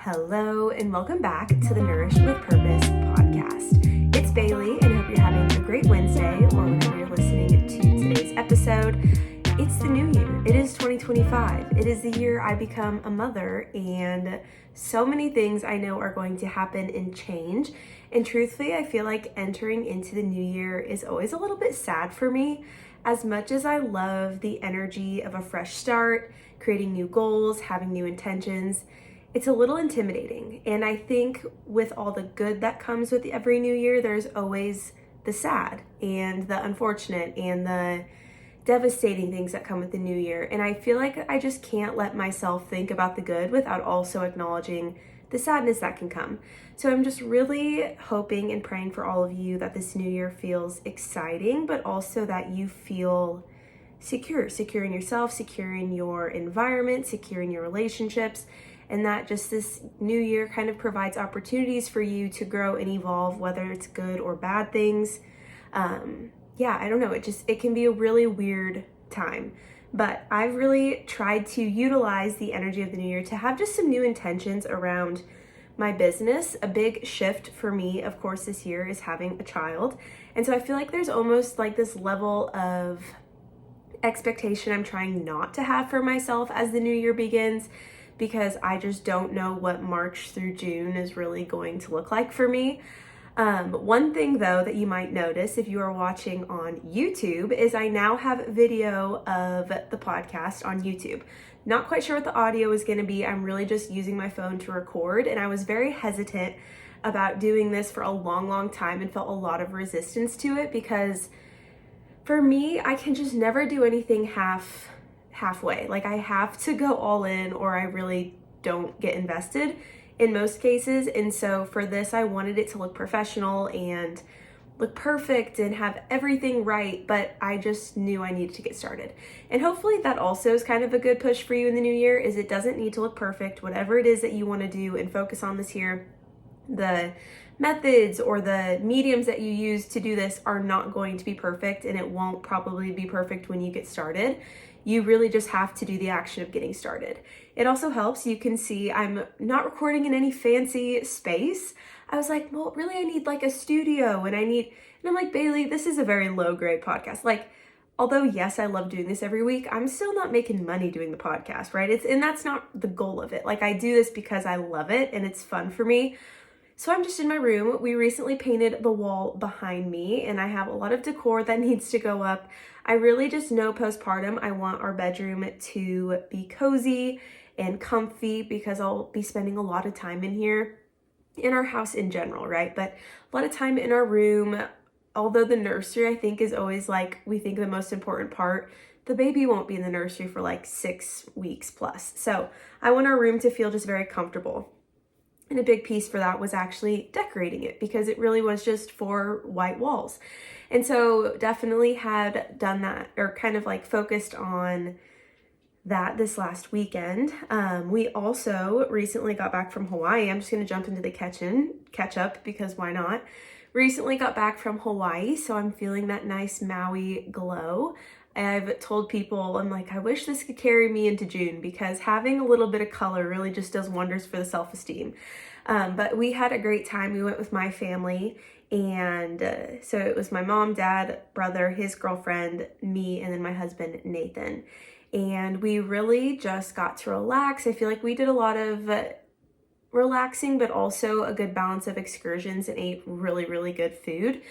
Hello and welcome back to the Nourished with Purpose podcast. It's Bailey and I hope you're having a great Wednesday or whenever you're listening to today's episode. It's the new year. It is 2025. It is the year I become a mother and so many things I know are going to happen and change. And truthfully, I feel like entering into the new year is always a little bit sad for me. As much as I love the energy of a fresh start, creating new goals, having new intentions, it's a little intimidating. And I think with all the good that comes with every new year, there's always the sad and the unfortunate and the devastating things that come with the new year. And I feel like I just can't let myself think about the good without also acknowledging the sadness that can come. So I'm just really hoping and praying for all of you that this new year feels exciting, but also that you feel secure in yourself, secure in your environment, secure in your relationships, and that just this new year kind of provides opportunities for you to grow and evolve, whether it's good or bad things. I don't know. It can be a really weird time, but I've really tried to utilize the energy of the new year to have just some new intentions around my business. A big shift for me, of course, this year is having a child. And so I feel like there's almost like this level of expectation I'm trying not to have for myself as the new year begins, because I just don't know what March through June is really going to look like for me. One thing though that you might notice if you are watching on YouTube is I now have video of the podcast on YouTube. Not quite sure what the audio is going to be. I'm really just using my phone to record, and I was very hesitant about doing this for a long time and felt a lot of resistance to it because for me, I can just never do anything halfway. Like I have to go all in or I really don't get invested in most cases. And so for this, I wanted it to look professional and look perfect and have everything right, but I just knew I needed to get started. And hopefully that also is kind of a good push for you in the new year, is it doesn't need to look perfect. Whatever it is that you want to do and focus on this year, the methods or the mediums that you use to do this are not going to be perfect, and it won't probably be perfect when you get started. You really just have to do the action of getting started. It also helps. You can see I'm not recording in any fancy space. I was like, well, really, I need like a studio and I'm like, Bailey, this is a very low grade podcast. Like, although yes, I love doing this every week, I'm still not making money doing the podcast, right? And that's not the goal of it. Like I do this because I love it and it's fun for me. So I'm just in my room. We recently painted the wall behind me and I have a lot of decor that needs to go up. I really just know postpartum, I want our bedroom to be cozy and comfy because I'll be spending a lot of time in here, in our house in general, right? But a lot of time in our room, although the nursery I think is always like, we think the most important part, the baby won't be in the nursery for like 6 weeks plus. So I want our room to feel just very comfortable. And a big piece for that was actually decorating it because it really was just 4 white walls. And so definitely had done that, or kind of like focused on that this last weekend. We also recently got back from Hawaii. I'm just going to jump into the catch up because why not? Recently got back from Hawaii, so I'm feeling that nice Maui glow. I've told people, I'm like, I wish this could carry me into June because having a little bit of color really just does wonders for the self-esteem. But we had a great time. We went with my family, and so it was my mom, dad, brother, his girlfriend, me, and then my husband, Nathan. And we really just got to relax. I feel like we did a lot of relaxing, but also a good balance of excursions and ate really, really good food.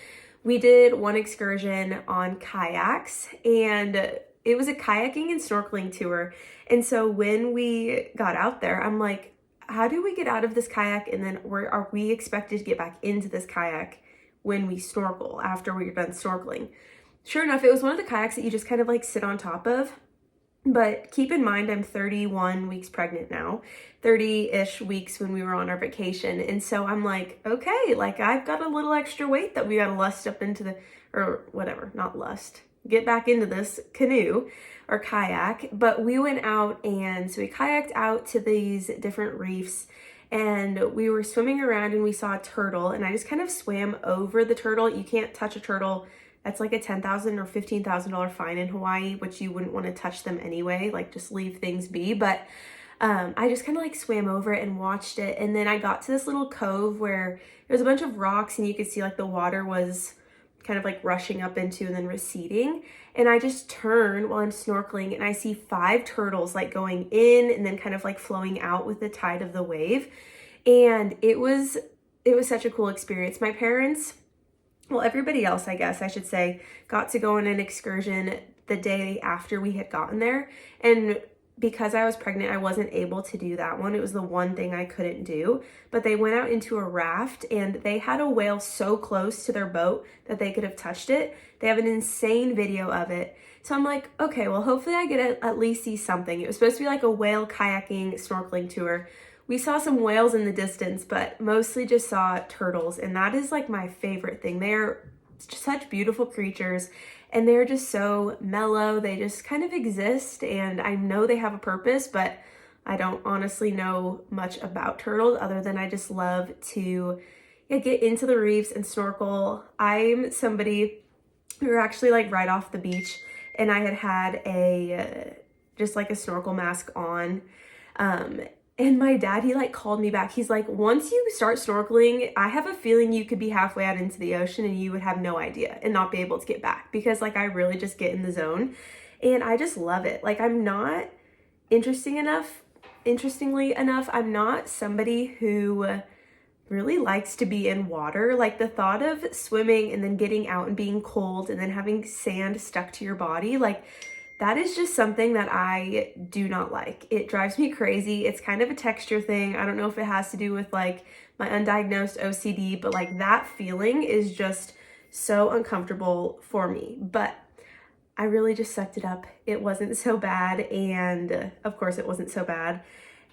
We did one excursion on kayaks, and it was a kayaking and snorkeling tour. And so when we got out there, I'm like, how do we get out of this kayak? And then are we expected to get back into this kayak when we snorkel after we're done snorkeling? Sure enough, it was one of the kayaks that you just kind of like sit on top of. But keep in mind, I'm 31 weeks pregnant now, 30-ish weeks when we were on our vacation. And so I'm like, okay, like I've got a little extra weight that we got to lust up into get back into this canoe or kayak. But we went out, and so we kayaked out to these different reefs, and we were swimming around and we saw a turtle, and I just kind of swam over the turtle. You can't touch a turtle. That's like a $10,000 or $15,000 fine in Hawaii, which you wouldn't want to touch them anyway, like just leave things be. But I just kind of like swam over it and watched it. And then I got to this little cove where there was a bunch of rocks and you could see like the water was kind of like rushing up into and then receding. And I just turn while I'm snorkeling and I see 5 turtles like going in and then kind of like flowing out with the tide of the wave. And it was such a cool experience. My parents, well, everybody else, I guess I should say, got to go on an excursion the day after we had gotten there. And because I was pregnant, I wasn't able to do that one. It was the one thing I couldn't do. But they went out into a raft and they had a whale so close to their boat that they could have touched it. They have an insane video of it. So I'm like, okay, well, hopefully I get to at least see something. It was supposed to be like a whale kayaking snorkeling tour. We saw some whales in the distance, but mostly just saw turtles. And that is like my favorite thing. They're just such beautiful creatures and they're just so mellow. They just kind of exist and I know they have a purpose, but I don't honestly know much about turtles other than I just love to get into the reefs and snorkel. I'm somebody who were actually like right off the beach and I had just like a snorkel mask on. And my dad, he like called me back. He's like, once you start snorkeling, I have a feeling you could be halfway out into the ocean and you would have no idea and not be able to get back because like I really just get in the zone and I just love it. Like I'm not interestingly enough, I'm not somebody who really likes to be in water. Like the thought of swimming and then getting out and being cold and then having sand stuck to your body, like that is just something that I do not like. It drives me crazy. It's kind of a texture thing. I don't know if it has to do with like my undiagnosed OCD, but like that feeling is just so uncomfortable for me. But I really just sucked it up. It wasn't so bad. And of course it wasn't so bad.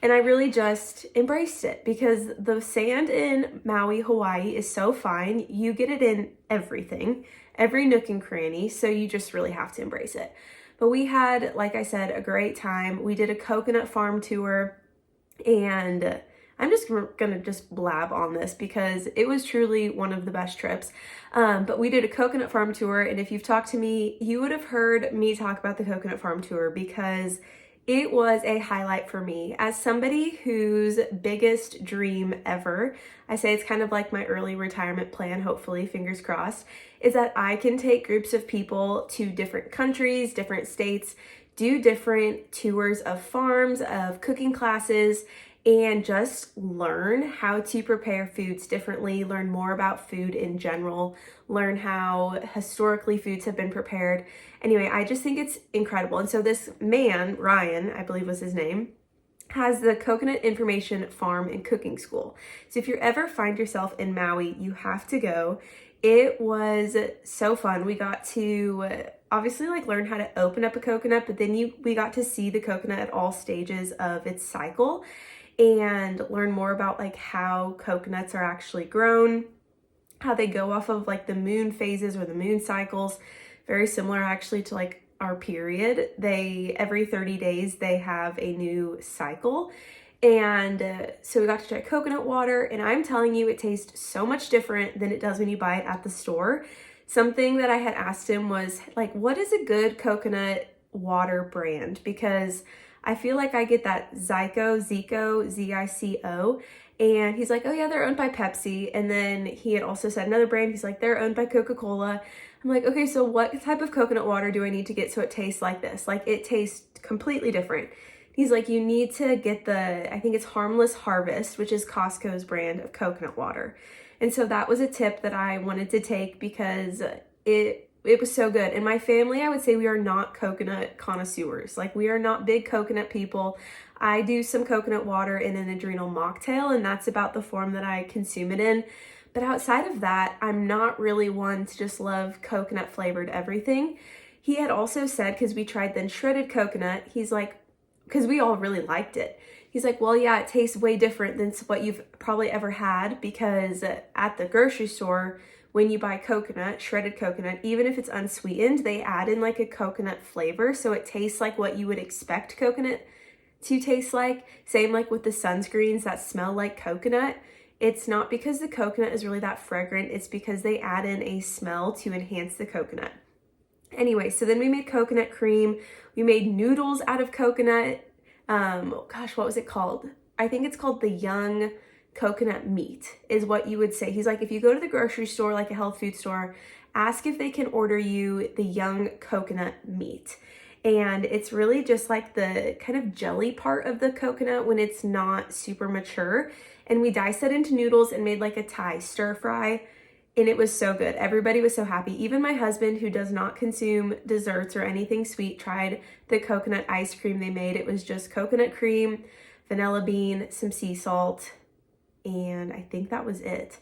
And I really just embraced it because the sand in Maui, Hawaii is so fine. You get it in everything, every nook and cranny. So you just really have to embrace it. But we had, like I said, a great time. We did a coconut farm tour and I'm just gonna just blab on this because it was truly one of the best trips. But we did a coconut farm tour and if you've talked to me, you would have heard me talk about the coconut farm tour because it was a highlight for me. As somebody whose biggest dream ever, I say it's kind of like my early retirement plan, hopefully, fingers crossed, is that I can take groups of people to different countries, different states, do different tours of farms, of cooking classes, and just learn how to prepare foods differently, learn more about food in general, learn how historically foods have been prepared. Anyway, I just think it's incredible. And so this man, Ryan, I believe was his name, has the Coconut Information Farm and Cooking School. So if you ever find yourself in Maui, you have to go. It was so fun. We got to obviously like learn how to open up a coconut, but then we got to see the coconut at all stages of its cycle and learn more about like how coconuts are actually grown, how they go off of like the moon phases or the moon cycles. Very similar actually to like our period. Every 30 days they have a new cycle. And so we got to try coconut water and I'm telling you, it tastes so much different than it does when you buy it at the store. Something that I had asked him was like, what is a good coconut water brand? Because I feel like I get that Zico, Z-I-C-O. And he's like, oh yeah, they're owned by Pepsi. And then he had also said another brand. He's like, they're owned by Coca-Cola. I'm like, okay, so what type of coconut water do I need to get so it tastes like this? Like it tastes completely different. He's like, you need to get I think it's Harmless Harvest, which is Costco's brand of coconut water. And so that was a tip that I wanted to take because it was so good. In my family, I would say we are not coconut connoisseurs. Like we are not big coconut people. I do some coconut water in an adrenal mocktail and that's about the form that I consume it in. But outside of that, I'm not really one to just love coconut flavored everything. He had also said, because we tried then shredded coconut, he's like, because we all really liked it. He's like, well, yeah, it tastes way different than what you've probably ever had because at the grocery store, when you buy coconut, shredded coconut, even if it's unsweetened, they add in like a coconut flavor. So it tastes like what you would expect coconut to taste like. Same like with the sunscreens that smell like coconut. It's not because the coconut is really that fragrant. It's because they add in a smell to enhance the coconut. Anyway, so then we made coconut cream. We made noodles out of coconut. Gosh, what was it called? I think it's called the young coconut meat is what you would say. He's like, if you go to the grocery store, like a health food store, ask if they can order you the young coconut meat. And it's really just like the kind of jelly part of the coconut when it's not super mature. And we diced it into noodles and made like a Thai stir fry. And it was so good. Everybody was so happy. Even my husband, who does not consume desserts or anything sweet, tried the coconut ice cream they made. It was just coconut cream, vanilla bean, some sea salt, and I think that was it.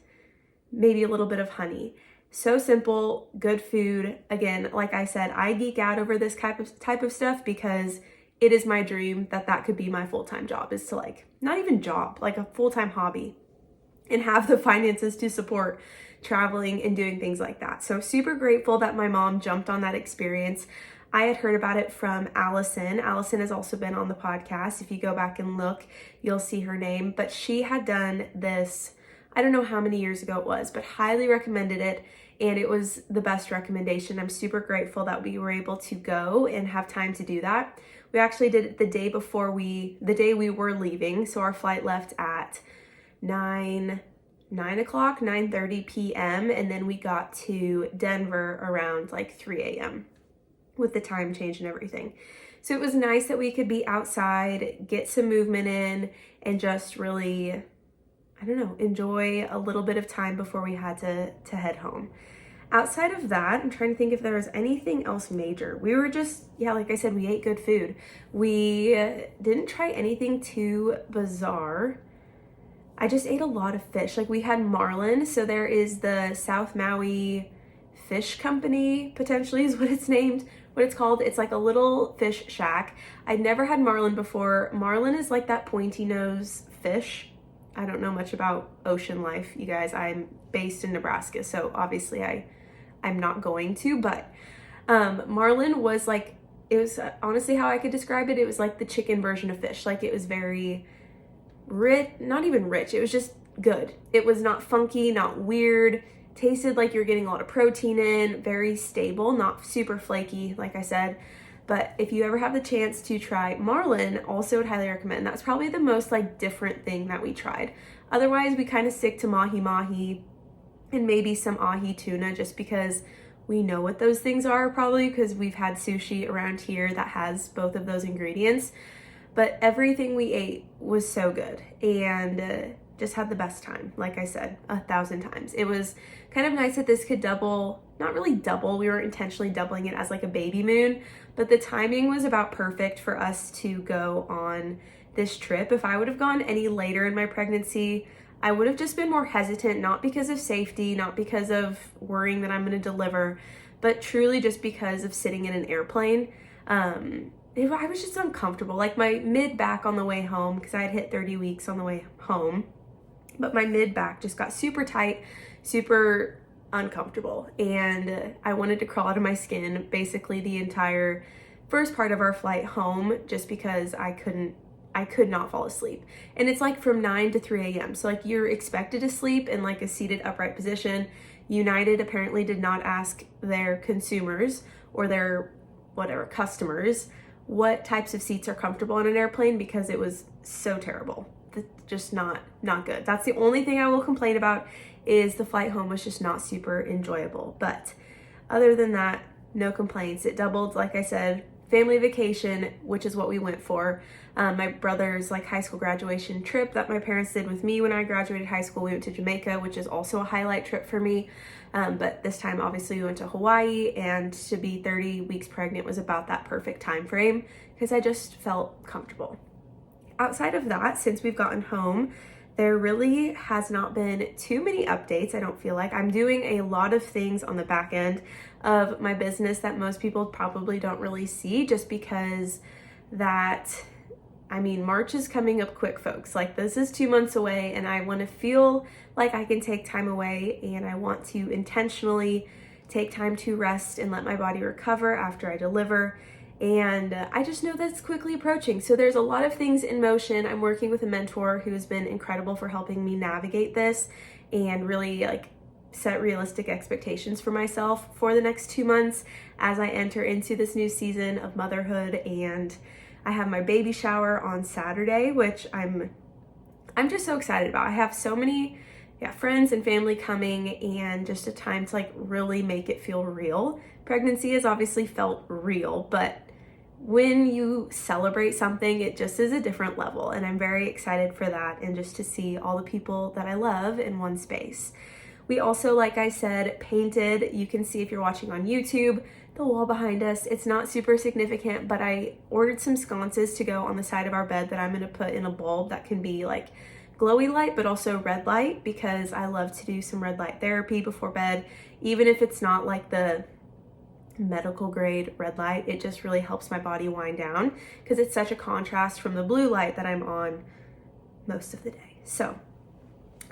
Maybe a little bit of honey. So simple, good food. Again, like I said, I geek out over this type of stuff because it is my dream that could be my full-time job, is to like, not even job, like a full-time hobby, and have the finances to support traveling and doing things like that. So super grateful that my mom jumped on that experience. I had heard about it from Allison. Allison has also been on the podcast. If you go back and look, you'll see her name. But she had done this, I don't know how many years ago it was, but highly recommended it. And it was the best recommendation. I'm super grateful that we were able to go and have time to do that. We actually did it the day we were leaving. So our flight left at 9:30 p.m. and then we got to Denver around like 3 a.m. with the time change and everything. So it was nice that we could be outside, get some movement in, and just really, I don't know, enjoy a little bit of time before we had to head home. Outside of that, I'm trying to think if there was anything else major. We were just, like I said, we ate good food. We didn't try anything too bizarre. I just ate a lot of fish. Like we had marlin. So there is the South Maui Fish Company, potentially is what it's called. It's like a little fish shack. I'd never had marlin before. Marlin is like that pointy nose fish. I don't know much about ocean life, you guys. I'm based in Nebraska, so obviously I'm not going to, but marlin was like, it was honestly how I could describe it. It was like the chicken version of fish. Like it was very rich, not even rich. It was just good. It was not funky, not weird. Tasted like you're getting a lot of protein in, very stable, not super flaky, like I said. But if you ever have the chance to try marlin, also would highly recommend. That's probably the most like different thing that we tried. Otherwise, we kind of stick to mahi and maybe some ahi tuna, just because we know what those things are, probably because we've had sushi around here that has both of those ingredients. But everything we ate was so good, and just had the best time, like I said, 1,000 times. It was kind of nice that this could double, not really double, we weren't intentionally doubling it as like a baby moon, but the timing was about perfect for us to go on this trip. If I would have gone any later in my pregnancy, I would have just been more hesitant, not because of safety, not because of worrying that I'm going to deliver, but truly just because of sitting in an airplane. I was just uncomfortable. Like my mid-back on the way home, because I had hit 30 weeks on the way home, but my mid-back just got super tight, super uncomfortable, and I wanted to crawl out of my skin basically the entire first part of our flight home, just because I could not fall asleep. And it's like from 9 to 3 a.m. So like you're expected to sleep in like a seated upright position. United apparently did not ask their consumers or their customers what types of seats are comfortable on an airplane, because it was so terrible. Just not good. That's the only thing I will complain about, is the flight home was just not super enjoyable. But other than that, no complaints. It doubled, like I said, family vacation, which is what we went for. My brother's like high school graduation trip that my parents did with me when I graduated high school. We went to Jamaica, which is also a highlight trip for me. But this time, obviously, we went to Hawaii, and to be 30 weeks pregnant was about that perfect time frame because I just felt comfortable. Outside of that, since we've gotten home, there really has not been too many updates. I don't feel like I'm doing a lot of things on the back end of my business that most people probably don't really see, just because March is coming up quick, folks. Like, this is 2 months away, and I want to feel like I can take time away, and I want to intentionally take time to rest and let my body recover after I deliver. And I just know that's quickly approaching. So there's a lot of things in motion. I'm working with a mentor who has been incredible for helping me navigate this and really like set realistic expectations for myself for the next 2 months as I enter into this new season of motherhood. And I have my baby shower on Saturday, which I'm just so excited about. I have so many friends and family coming, and just a time to like really make it feel real. Pregnancy has obviously felt real, but when you celebrate something, it just is a different level, and I'm very excited for that, and just to see all the people that I love in one space. We also, like I said, painted. You can see if you're watching on YouTube, the wall behind us. It's not super significant, but I ordered some sconces to go on the side of our bed that I'm going to put in a bulb that can be like glowy light, but also red light, because I love to do some red light therapy before bed. Even if it's not like the medical grade red light, it just really helps my body wind down, because it's such a contrast from the blue light that I'm on most of the day. So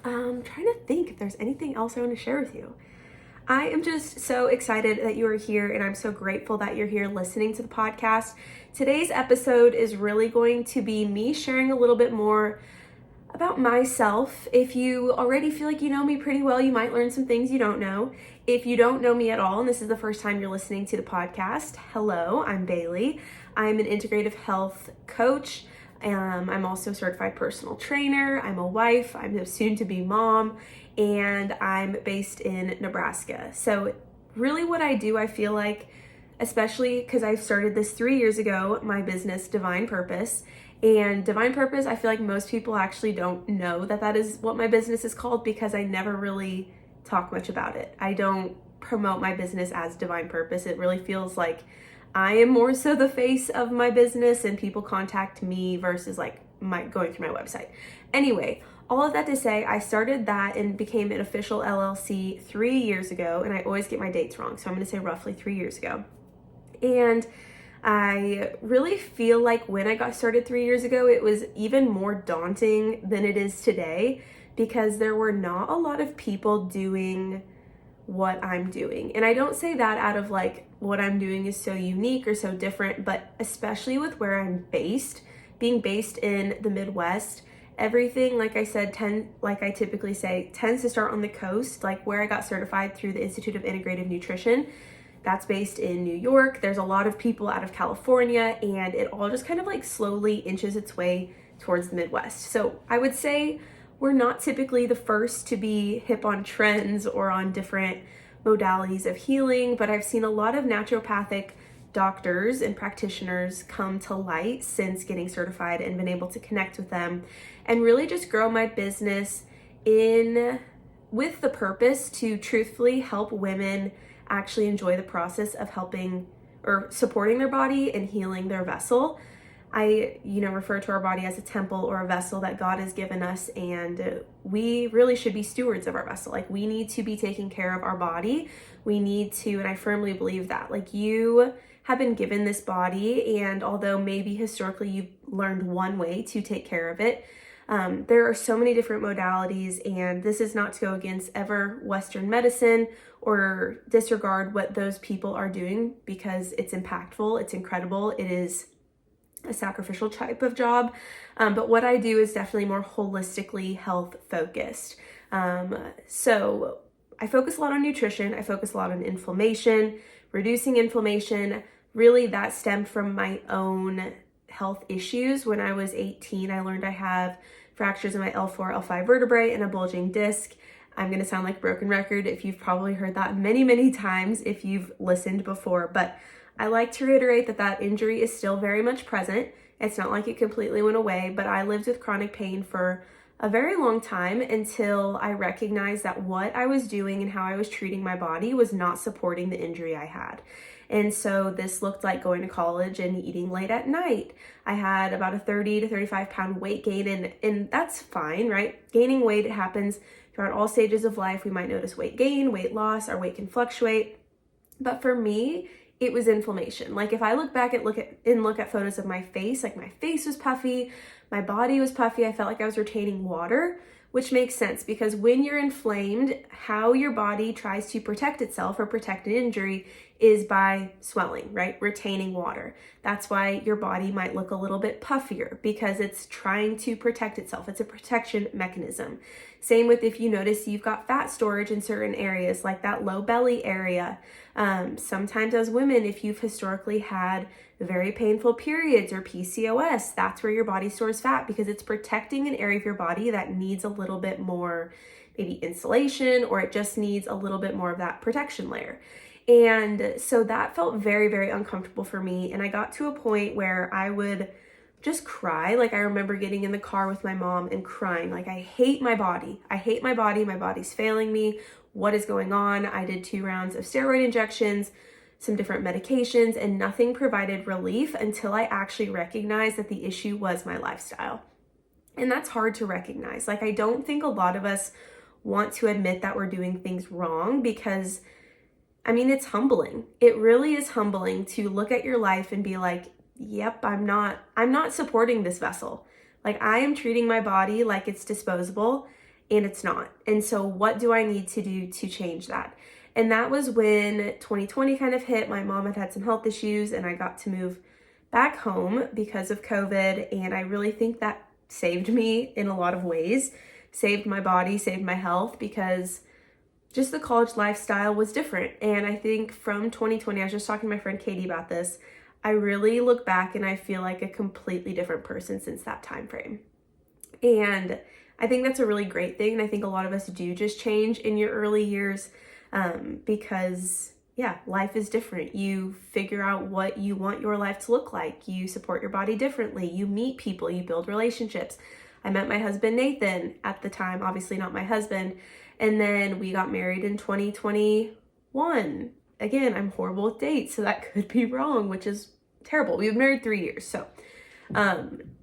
I'm trying to think if there's anything else I want to share with you. I am just so excited that you are here, and I'm so grateful that you're here listening to the podcast. Today's episode is really going to be me sharing a little bit more about myself. If you already feel like you know me pretty well, you might learn some things you don't know. If you don't know me at all, and this is the first time you're listening to the podcast, hello, I'm Bailey. I'm an integrative health coach. I'm also a certified personal trainer. I'm a wife. I'm a soon-to-be mom, and I'm based in Nebraska. So really what I do, I feel like, especially because I started this 3 years ago, my business, Divine Purpose. And Divine Purpose, I feel like most people actually don't know that that is what my business is called, because I never really talk much about it. I don't promote my business as Divine Purpose. It really feels like I am more so the face of my business, and people contact me versus like going through my website. Anyway, all of that to say, I started that and became an official LLC 3 years ago, and I always get my dates wrong, so I'm going to say roughly 3 years ago. And I really feel like when I got started 3 years ago, it was even more daunting than it is today, because there were not a lot of people doing what I'm doing. And I don't say that out of like what I'm doing is so unique or so different, but especially with where I'm based, being based in the Midwest, everything, like I said, like I typically say, tends to start on the coast. Like where I got certified through the Institute of Integrative Nutrition, that's based in New York. There's a lot of people out of California, and it all just kind of like slowly inches its way towards the Midwest. So I would say we're not typically the first to be hip on trends or on different modalities of healing, but I've seen a lot of naturopathic doctors and practitioners come to light since getting certified, and been able to connect with them and really just grow my business with the purpose to truthfully help women actually enjoy the process of helping or supporting their body and healing their vessel. I, refer to our body as a temple or a vessel that God has given us, and we really should be stewards of our vessel. Like we need to be taking care of our body. We need to, and I firmly believe that, like you have been given this body, and although maybe historically you've learned one way to take care of it, there are so many different modalities, and this is not to go against ever Western medicine or disregard what those people are doing, because it's impactful, it's incredible, it is a sacrificial type of job. But what I do is definitely more holistically health focused. So I focus a lot on nutrition. I focus a lot on inflammation, reducing inflammation. Really that stemmed from my own health issues. When I was 18, I learned I have fractures in my L4, L5 vertebrae and a bulging disc. I'm going to sound like a broken record if you've probably heard that many, many times if you've listened before, but I like to reiterate that that injury is still very much present. It's not like it completely went away, but I lived with chronic pain for a very long time until I recognized that what I was doing and how I was treating my body was not supporting the injury I had. And so this looked like going to college and eating late at night. I had about a 30 to 35 pound weight gain, and that's fine, right? Gaining weight, it happens throughout all stages of life. We might notice weight gain, weight loss, our weight can fluctuate. But for me, it was inflammation. Like if I look back and look at photos of my face, like my face was puffy, my body was puffy. I felt like I was retaining water, which makes sense because when you're inflamed, how your body tries to protect itself or protect an injury is by swelling, right? Retaining water. That's why your body might look a little bit puffier, because it's trying to protect itself. It's a protection mechanism. Same with if you notice you've got fat storage in certain areas, like that low belly area. Sometimes as women, if you've historically had very painful periods or PCOS, that's where your body stores fat, because it's protecting an area of your body that needs a little bit more maybe insulation, or it just needs a little bit more of that protection layer. And so that felt very, very uncomfortable for me. And I got to a point where I would just cry. Like I remember getting in the car with my mom and crying, like, I hate my body. I hate my body. My body's failing me. What is going on? I did 2 rounds of steroid injections, some different medications, and nothing provided relief until I actually recognized that the issue was my lifestyle. And that's hard to recognize. Like, I don't think a lot of us want to admit that we're doing things wrong, because I mean, it's humbling. It really is humbling to look at your life and be like, yep, I'm not supporting this vessel. Like, I am treating my body like it's disposable, and it's not. And so what do I need to do to change that? And that was when 2020 kind of hit. My mom had some health issues, and I got to move back home because of COVID. And I really think that saved me in a lot of ways, saved my body, saved my health, because just the college lifestyle was different. And I think from 2020, I was just talking to my friend Katie about this, I really look back and I feel like a completely different person since that time frame. And I think that's a really great thing. And I think a lot of us do just change in your early years, because yeah, life is different. You figure out what you want your life to look like. You support your body differently. You meet people, you build relationships. I met my husband, Nathan, at the time, obviously not my husband. And then we got married in 2021. Again, I'm horrible with dates, so that could be wrong, which is terrible. We've been married 3 years. So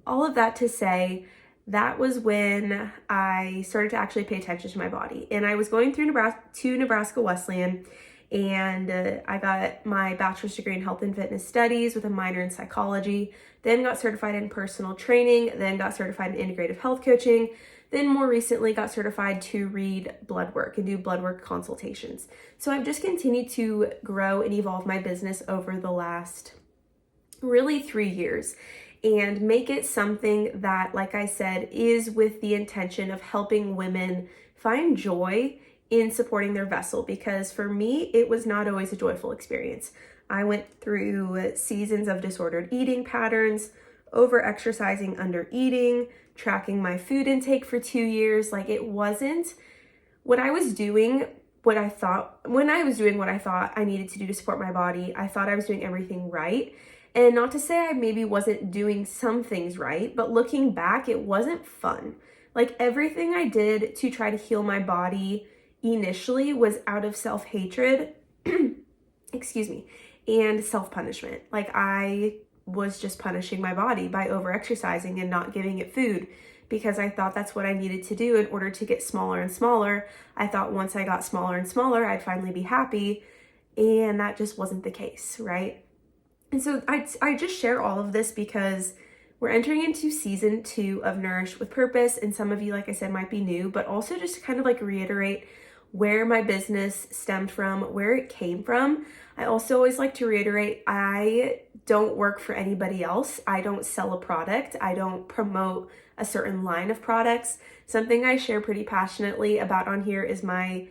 all of that to say, that was when I started to actually pay attention to my body. And I was going through Nebraska Wesleyan, and I got my bachelor's degree in health and fitness studies with a minor in psychology, then got certified in personal training, then got certified in integrative health coaching, then more recently got certified to read blood work and do blood work consultations. So I've just continued to grow and evolve my business over the last really 3 years, and make it something that, like I said, is with the intention of helping women find joy in supporting their vessel. Because for me, it was not always a joyful experience. I went through seasons of disordered eating patterns, over-exercising, under-eating, tracking my food intake for 2 years. Like, it wasn't when I was doing what I thought I needed to do to support my body. I thought I was doing everything right. And not to say I maybe wasn't doing some things right, but looking back, it wasn't fun. Like, everything I did to try to heal my body initially was out of self-hatred, excuse me, and self-punishment. Like, I was just punishing my body by over-exercising and not giving it food, because I thought that's what I needed to do in order to get smaller and smaller. I thought once I got smaller and smaller, I'd finally be happy, and that just wasn't the case, right? And so I just share all of this because we're entering into season 2 of Nourish with Purpose, and some of you, like I said, might be new, but also just to kind of like reiterate where my business stemmed from, where it came from. I also always like to reiterate, I don't work for anybody else. I don't sell a product. I don't promote a certain line of products. Something I share pretty passionately about on here is my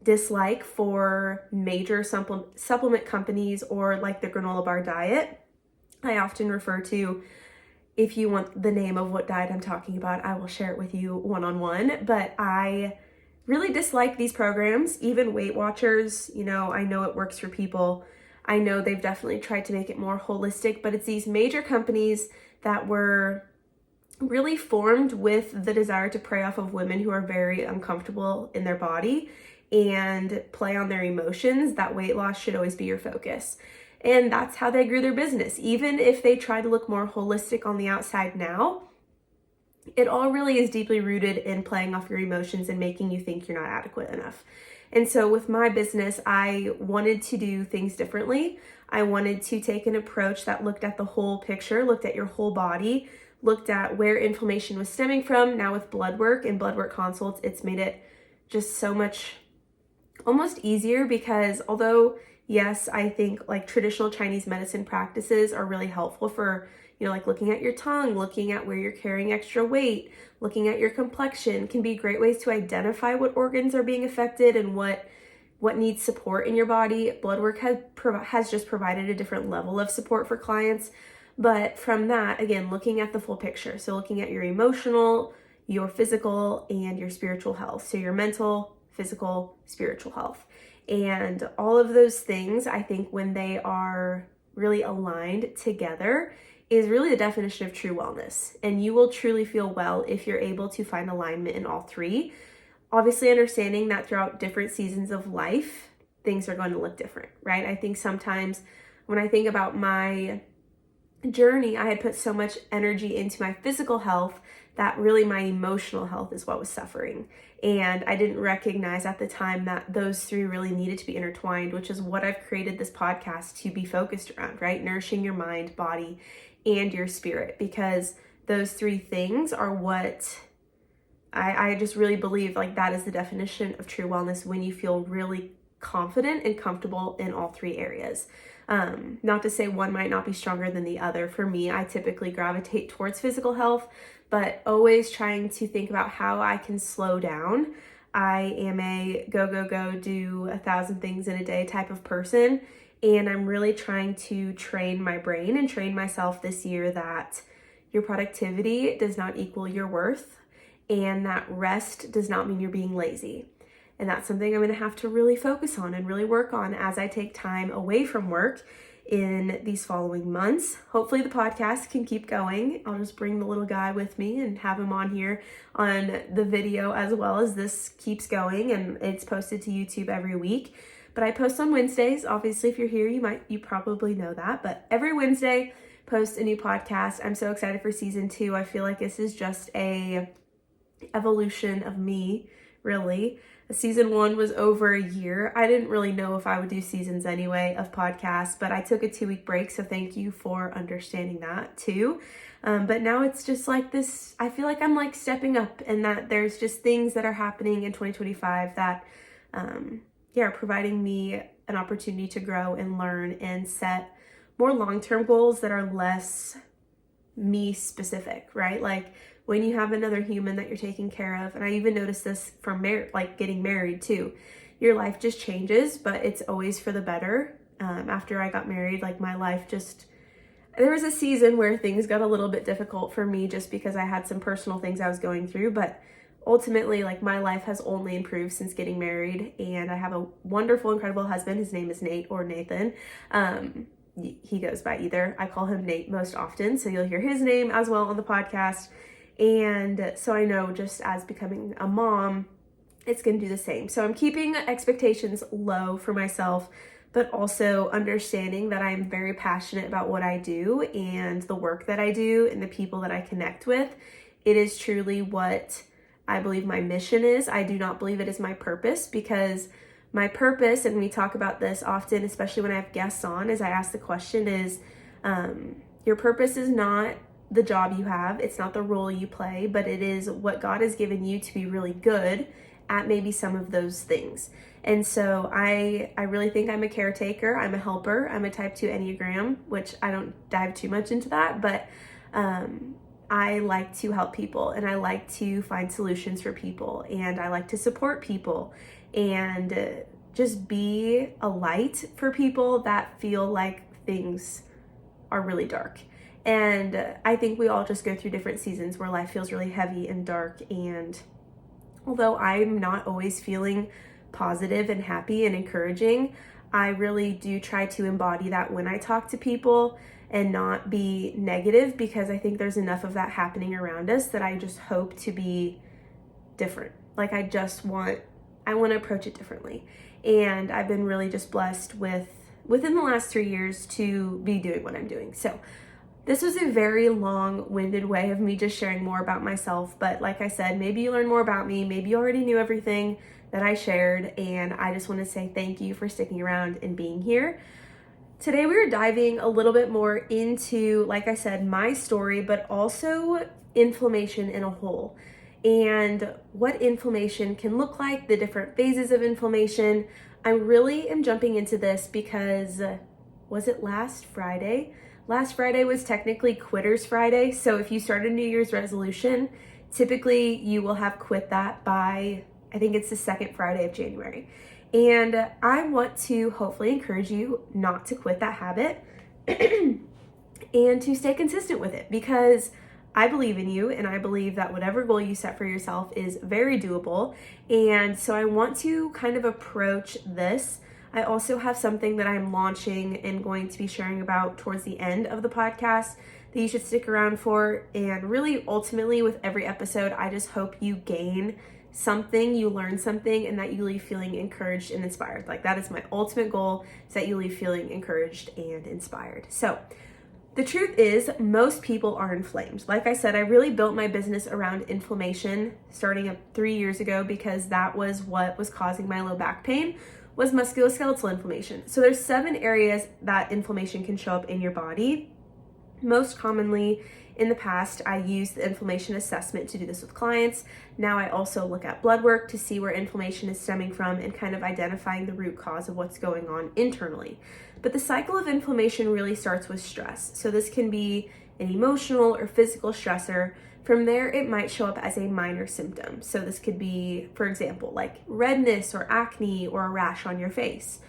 dislike for major supplement companies, or like the granola bar diet. I often refer to, if you want the name of what diet I'm talking about, I will share it with you one-on-one, but I really dislike these programs. Even Weight Watchers, you know, I know it works for people. I know they've definitely tried to make it more holistic, but it's these major companies that were really formed with the desire to prey off of women who are very uncomfortable in their body and play on their emotions, that weight loss should always be your focus. And that's how they grew their business. Even if they try to look more holistic on the outside now, it all really is deeply rooted in playing off your emotions and making you think you're not adequate enough. And so with my business, I wanted to do things differently. I wanted to take an approach that looked at the whole picture, looked at your whole body, looked at where inflammation was stemming from. Now with blood work and blood work consults, it's made it just so much almost easier, because although Yes, I think like traditional Chinese medicine practices are really helpful for, like looking at your tongue, looking at where you're carrying extra weight, looking at your complexion can be great ways to identify what organs are being affected and what needs support in your body. Blood work has just provided a different level of support for clients. But from that, again, looking at the full picture. So looking at your emotional, your physical, and your spiritual health. So your mental, physical, spiritual health. And all of those things, I think when they are really aligned together, is really the definition of true wellness. And you will truly feel well if you're able to find alignment in all three. Obviously, understanding that throughout different seasons of life, things are going to look different, right? I think sometimes when I think about my journey, I had put so much energy into my physical health that really my emotional health is what was suffering. And I didn't recognize at the time that those three really needed to be intertwined, which is what I've created this podcast to be focused around, right? Nourishing your mind, body, and your spirit, because those three things are what I just really believe like that is the definition of true wellness, when you feel really confident and comfortable in all three areas. Not to say one might not be stronger than the other. For me, I typically gravitate towards physical health, but always trying to think about how I can slow down. I am a go, do 1,000 things in a day type of person. And I'm really trying to train my brain and train myself this year that your productivity does not equal your worth, and that rest does not mean you're being lazy. And that's something I'm going to have to really focus on and really work on as I take time away from work in these following months. Hopefully the podcast can keep going. I'll just bring the little guy with me and have him on here on the video as well as this keeps going, and it's posted to YouTube every week. But I post on Wednesdays. Obviously, if you're here, you probably know that. But every Wednesday, post a new podcast. I'm so excited for season 2. I feel like this is just a evolution of me, really. Season 1 was over a year. I didn't really know if I would do seasons anyway of podcasts, but I took a 2-week break, so thank you for understanding that too. But now it's just like this, I feel like I'm like stepping up, and that there's just things that are happening in 2025 that are providing me an opportunity to grow and learn and set more long-term goals that are less me specific, right? Like when you have another human that you're taking care of, and I even noticed this from getting married too, your life just changes, but it's always for the better. After I got married, like my life there was a season where things got a little bit difficult for me just because I had some personal things I was going through, but ultimately, like my life has only improved since getting married, and I have a wonderful, incredible husband. His name is Nate, or Nathan. He goes by either. I call him Nate most often, so you'll hear his name as well on the podcast. And so I know just as becoming a mom, it's going to do the same. So I'm keeping expectations low for myself, but also understanding that I'm very passionate about what I do and the work that I do and the people that I connect with. It is truly what I believe my mission is. I do not believe it is my purpose, because my purpose, and we talk about this often, especially when I have guests on, as I ask the question is, your purpose is not the job you have, it's not the role you play, but it is what God has given you to be really good at maybe some of those things. And so I really think I'm a caretaker, I'm a helper, I'm a type 2 Enneagram, which I don't dive too much into that, but I like to help people, and I like to find solutions for people, and I like to support people, and just be a light for people that feel like things are really dark. And I think we all just go through different seasons where life feels really heavy and dark. And although I'm not always feeling positive and happy and encouraging, I really do try to embody that when I talk to people and not be negative, because I think there's enough of that happening around us that I just hope to be different. Like I want to approach it differently. And I've been really just blessed within the last 3 years to be doing what I'm doing. So this was a very long-winded way of me just sharing more about myself. But like I said, maybe you learned more about me. Maybe you already knew everything that I shared. And I just want to say thank you for sticking around and being here. Today we are diving a little bit more into, like I said, my story, but also inflammation in a whole. and what inflammation can look like, the different phases of inflammation. I really am jumping into this because, was it last Friday? Last Friday was technically Quitter's Friday. So if you start a New Year's resolution, typically you will have quit that by, I think it's the second Friday of January. And I want to hopefully encourage you not to quit that habit and to stay consistent with it, because I believe in you and I believe that whatever goal you set for yourself is very doable. And so I want to kind of approach this. I also have something that I'm launching and going to be sharing about towards the end of the podcast that you should stick around for. And really, ultimately, with every episode, I just hope you gain something, you learn something, and that you leave feeling encouraged and inspired. Like, that is my ultimate goal, is that you leave feeling encouraged and inspired. So the truth is, most people are inflamed. Like I said, I really built my business around inflammation starting up 3 years ago, because that was what was causing my low back pain, was musculoskeletal inflammation. So there's 7 areas that inflammation can show up in your body. Most commonly in the past, I used the inflammation assessment to do this with clients. Now I also look at blood work to see where inflammation is stemming from and kind of identifying the root cause of what's going on internally. But the cycle of inflammation really starts with stress. So this can be an emotional or physical stressor. From there, it might show up as a minor symptom. So this could be, for example, like redness or acne or a rash on your face.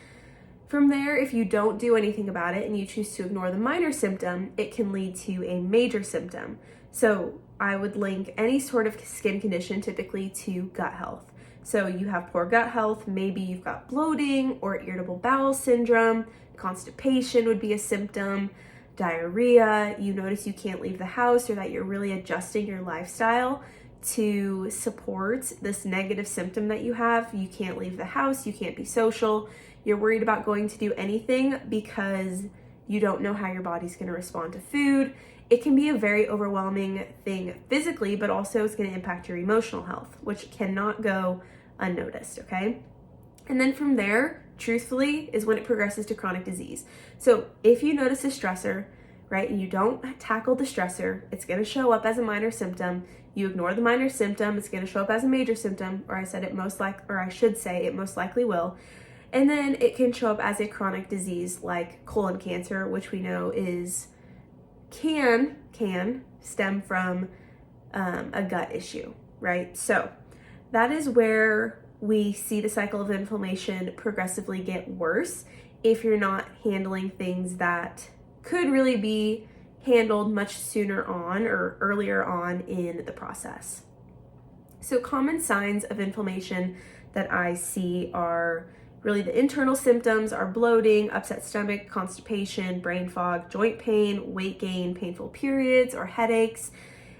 From there, if you don't do anything about it and you choose to ignore the minor symptom, it can lead to a major symptom. So I would link any sort of skin condition typically to gut health. So you have poor gut health, maybe you've got bloating or irritable bowel syndrome, constipation would be a symptom, diarrhea, you notice you can't leave the house, or that you're really adjusting your lifestyle to support this negative symptom that you have. You can't leave the house, you can't be social, you're worried about going to do anything because you don't know how your body's going to respond to food. It can be a very overwhelming thing physically, but also it's going to impact your emotional health, which cannot go unnoticed, okay? And then from there, truthfully, is when it progresses to chronic disease. So if you notice a stressor, right, and you don't tackle the stressor, it's going to show up as a minor symptom. You ignore the minor symptom, it's going to show up as a major symptom, or I should say it most likely will. And then it can show up as a chronic disease like colon cancer, which we know can stem from a gut issue, right? So that is where we see the cycle of inflammation progressively get worse if you're not handling things that could really be handled much sooner on or earlier on in the process. So common signs of inflammation that I see are really the internal symptoms are bloating, upset stomach, constipation, brain fog, joint pain, weight gain, painful periods or headaches.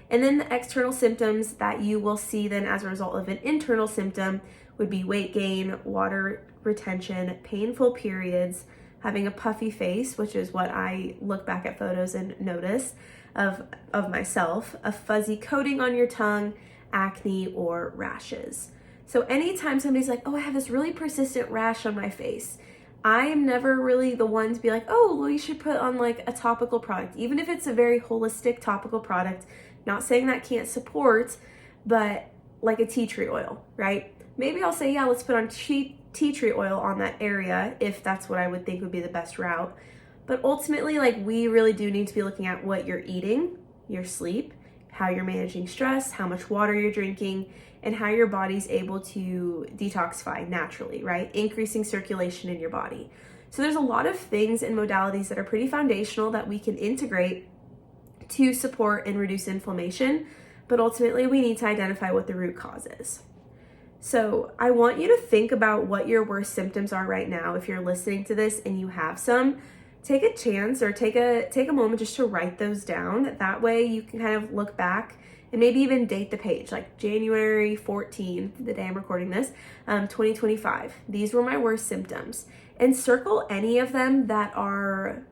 And then the external symptoms that you will see then as a result of an internal symptom would be weight gain, water retention, painful periods, having a puffy face, which is what I look back at photos and notice of myself, a fuzzy coating on your tongue, acne, or rashes. So anytime somebody's like, oh, I have this really persistent rash on my face, I am never really the one to be like, oh, well, you should put on like a topical product, even if it's a very holistic topical product. Not saying that can't support, but like a tea tree oil, right? Maybe I'll say, yeah, let's put on tea tree oil on that area if that's what I would think would be the best route. But ultimately, like, we really do need to be looking at what you're eating, your sleep, how you're managing stress, how much water you're drinking, and how your body's able to detoxify naturally, right? Increasing circulation in your body. So there's a lot of things and modalities that are pretty foundational that we can integrate to support and reduce inflammation, but ultimately we need to identify what the root cause is. So I want you to think about what your worst symptoms are right now. If you're listening to this and you have some, take a chance or take a moment just to write those down. That way you can kind of look back and maybe even date the page, like January 14th, the day I'm recording this, 2025. These were my worst symptoms. And circle any of them that are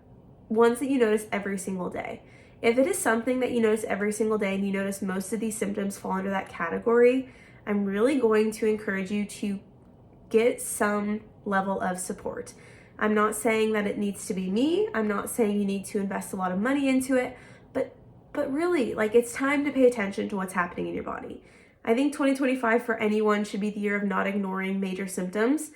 ones that you notice every single day. If it is something that you notice every single day and you notice most of these symptoms fall under that category, I'm really going to encourage you to get some level of support. I'm not saying that it needs to be me. I'm not saying you need to invest a lot of money into it, but really, like, it's time to pay attention to what's happening in your body. I think 2025 for anyone should be the year of not ignoring major symptoms,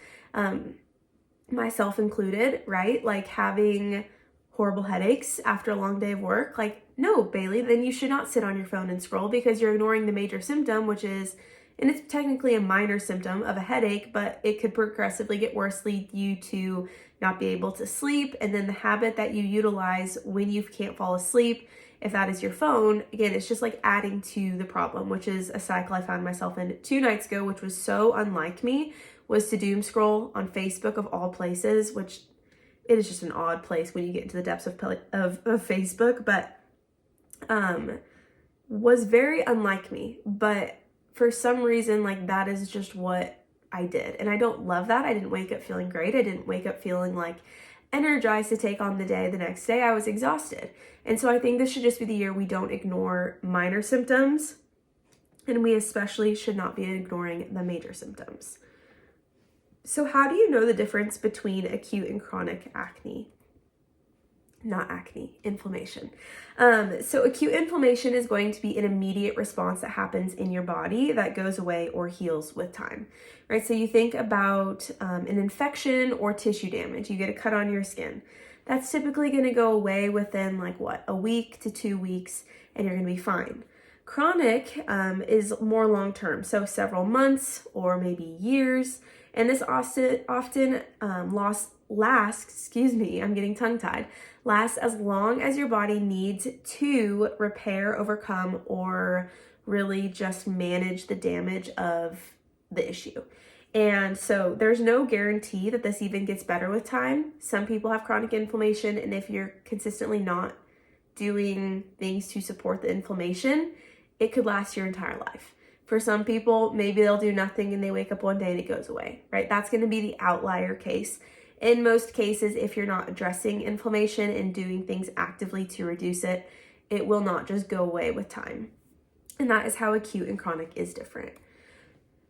myself included, right? Like having horrible headaches after a long day of work. Like, no, Bailey, then you should not sit on your phone and scroll because you're ignoring the major symptom, which is, and it's technically a minor symptom of a headache, but it could progressively get worse, lead you to not be able to sleep. And then the habit that you utilize when you can't fall asleep, if that is your phone, again, it's just like adding to the problem, which is a cycle I found myself in 2 nights ago, which was so unlike me, was to doom scroll on Facebook of all places, which it is just an odd place when you get into the depths of Facebook, but was very unlike me. But for some reason, like that is just what I did. And I don't love that. I didn't wake up feeling great. I didn't wake up feeling like energized to take on the day. The next day I was exhausted. And so I think this should just be the year we don't ignore minor symptoms, and we especially should not be ignoring the major symptoms. So how do you know the difference between acute and chronic acne? Not acne, inflammation. So acute inflammation is going to be an immediate response that happens in your body that goes away or heals with time, right? So you think about an infection or tissue damage. You get a cut on your skin. That's typically going to go away within like a week to 2 weeks, and you're going to be fine. Chronic is more long-term, so several months or maybe years. And this often lasts as long as your body needs to repair, overcome, or really just manage the damage of the issue. And so there's no guarantee that this even gets better with time. Some people have chronic inflammation, and if you're consistently not doing things to support the inflammation, it could last your entire life. For some people, maybe they'll do nothing and they wake up one day and it goes away, right? That's going to be the outlier case. In most cases, if you're not addressing inflammation and doing things actively to reduce it, it will not just go away with time. And that is how acute and chronic is different.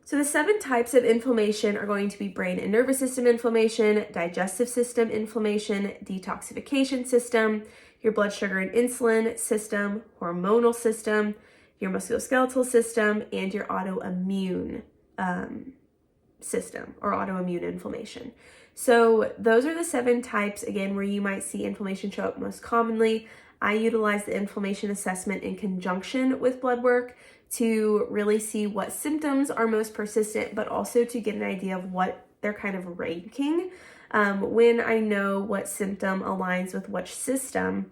So the 7 types of inflammation are going to be brain and nervous system inflammation, digestive system inflammation, detoxification system, your blood sugar and insulin system, hormonal system, your musculoskeletal system, and your autoimmune system or autoimmune inflammation. So those are the 7 types, again, where you might see inflammation show up most commonly. I utilize the inflammation assessment in conjunction with blood work to really see what symptoms are most persistent, but also to get an idea of what they're kind of ranking. When I know what symptom aligns with which system,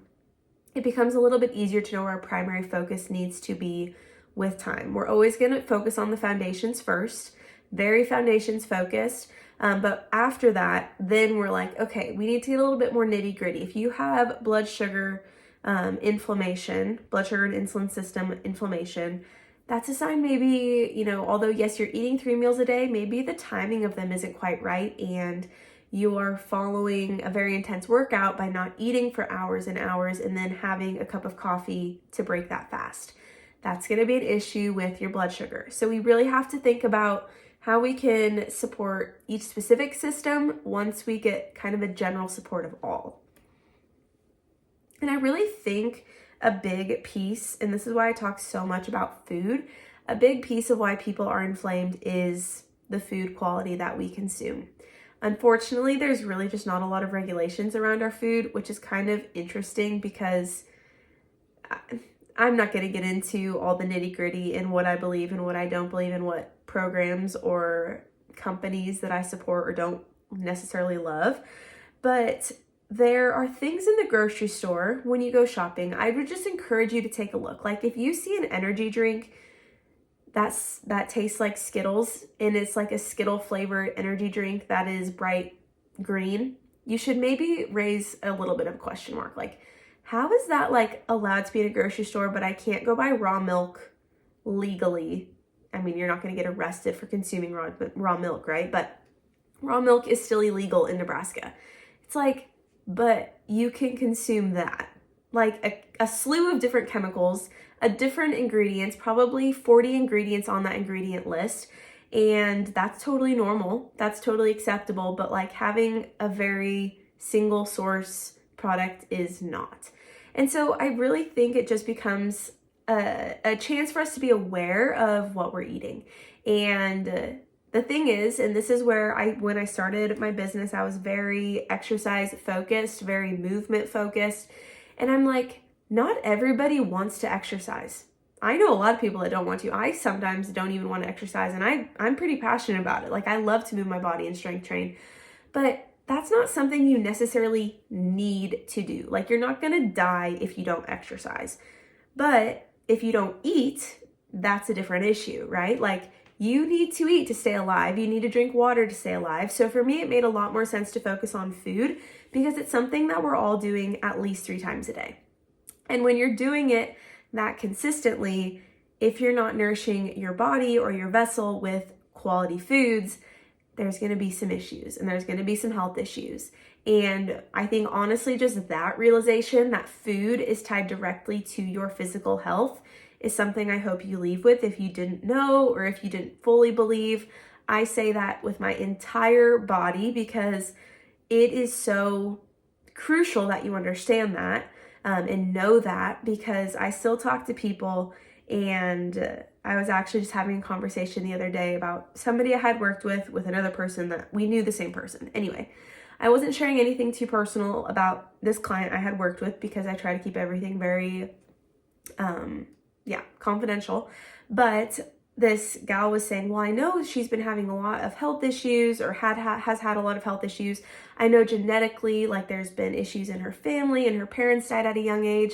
it becomes a little bit easier to know where our primary focus needs to be with time. We're always going to focus on the foundations first, very foundations focused. But after that, then we're like, okay, we need to get a little bit more nitty gritty. If you have blood sugar inflammation, blood sugar and insulin system inflammation, that's a sign maybe, although yes, you're eating 3 meals a day, maybe the timing of them isn't quite right, and you are following a very intense workout by not eating for hours and hours and then having a cup of coffee to break that fast. That's going to be an issue with your blood sugar. So we really have to think about how we can support each specific system once we get kind of a general support of all. And I really think a big piece, and this is why I talk so much about food, a big piece of why people are inflamed is the food quality that we consume. Unfortunately, there's really just not a lot of regulations around our food, which is kind of interesting because I'm not going to get into all the nitty gritty and what I believe and what I don't believe and what programs or companies that I support or don't necessarily love. But there are things in the grocery store when you go shopping, I would just encourage you to take a look. Like if you see an energy drink that tastes like Skittles and it's like a Skittle flavored energy drink that is bright green, you should maybe raise a little bit of a question mark. Like, how is that like allowed to be in a grocery store, but I can't go buy raw milk legally? I mean, you're not going to get arrested for consuming raw milk, right? But raw milk is still illegal in Nebraska. It's like, but you can consume that. Like a slew of different chemicals, different ingredients, probably 40 ingredients on that ingredient list. And that's totally normal. That's totally acceptable. But like having a very single source product is not. And so I really think it just becomes a chance for us to be aware of what we're eating. And the thing is, and this is where when I started my business, I was very exercise focused, very movement focused. And I'm like, not everybody wants to exercise. I know a lot of people that don't want to. I sometimes don't even want to exercise, and I'm pretty passionate about it. Like, I love to move my body and strength train, but that's not something you necessarily need to do. Like, you're not going to die if you don't exercise. But if you don't eat, that's a different issue, right? Like, you need to eat to stay alive. You need to drink water to stay alive. So for me, it made a lot more sense to focus on food because it's something that we're all doing at least 3 times a day. And when you're doing it that consistently, if you're not nourishing your body or your vessel with quality foods, there's going to be some issues and there's going to be some health issues. And I think honestly, just that realization that food is tied directly to your physical health is something I hope you leave with if you didn't know or if you didn't fully believe. I say that with my entire body because it is so crucial that you understand that and know that, because I still talk to people, and I was actually just having a conversation the other day about somebody I had worked with another person that we knew the same person. Anyway, I wasn't sharing anything too personal about this client I had worked with because I try to keep everything very confidential. But this gal was saying, well, I know she's been having a lot of health issues or has had a lot of health issues. I know genetically, like, there's been issues in her family and her parents died at a young age.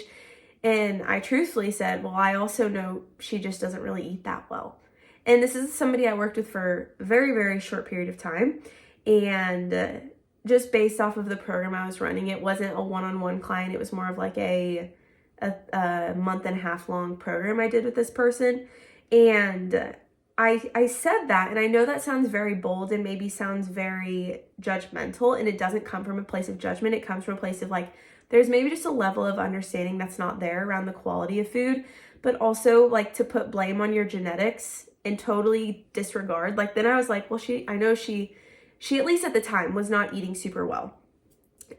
And I truthfully said, well, I also know she just doesn't really eat that well. And this is somebody I worked with for a very, very short period of time. And just based off of the program I was running, it wasn't a one-on-one client. It was more of like a month and a half long program I did with this person. And I said that, and I know that sounds very bold and maybe sounds very judgmental, and it doesn't come from a place of judgment. It comes from a place of like, there's maybe just a level of understanding that's not there around the quality of food, but also like to put blame on your genetics and totally disregard. Like, then I was like, well, I know she at least at the time was not eating super well.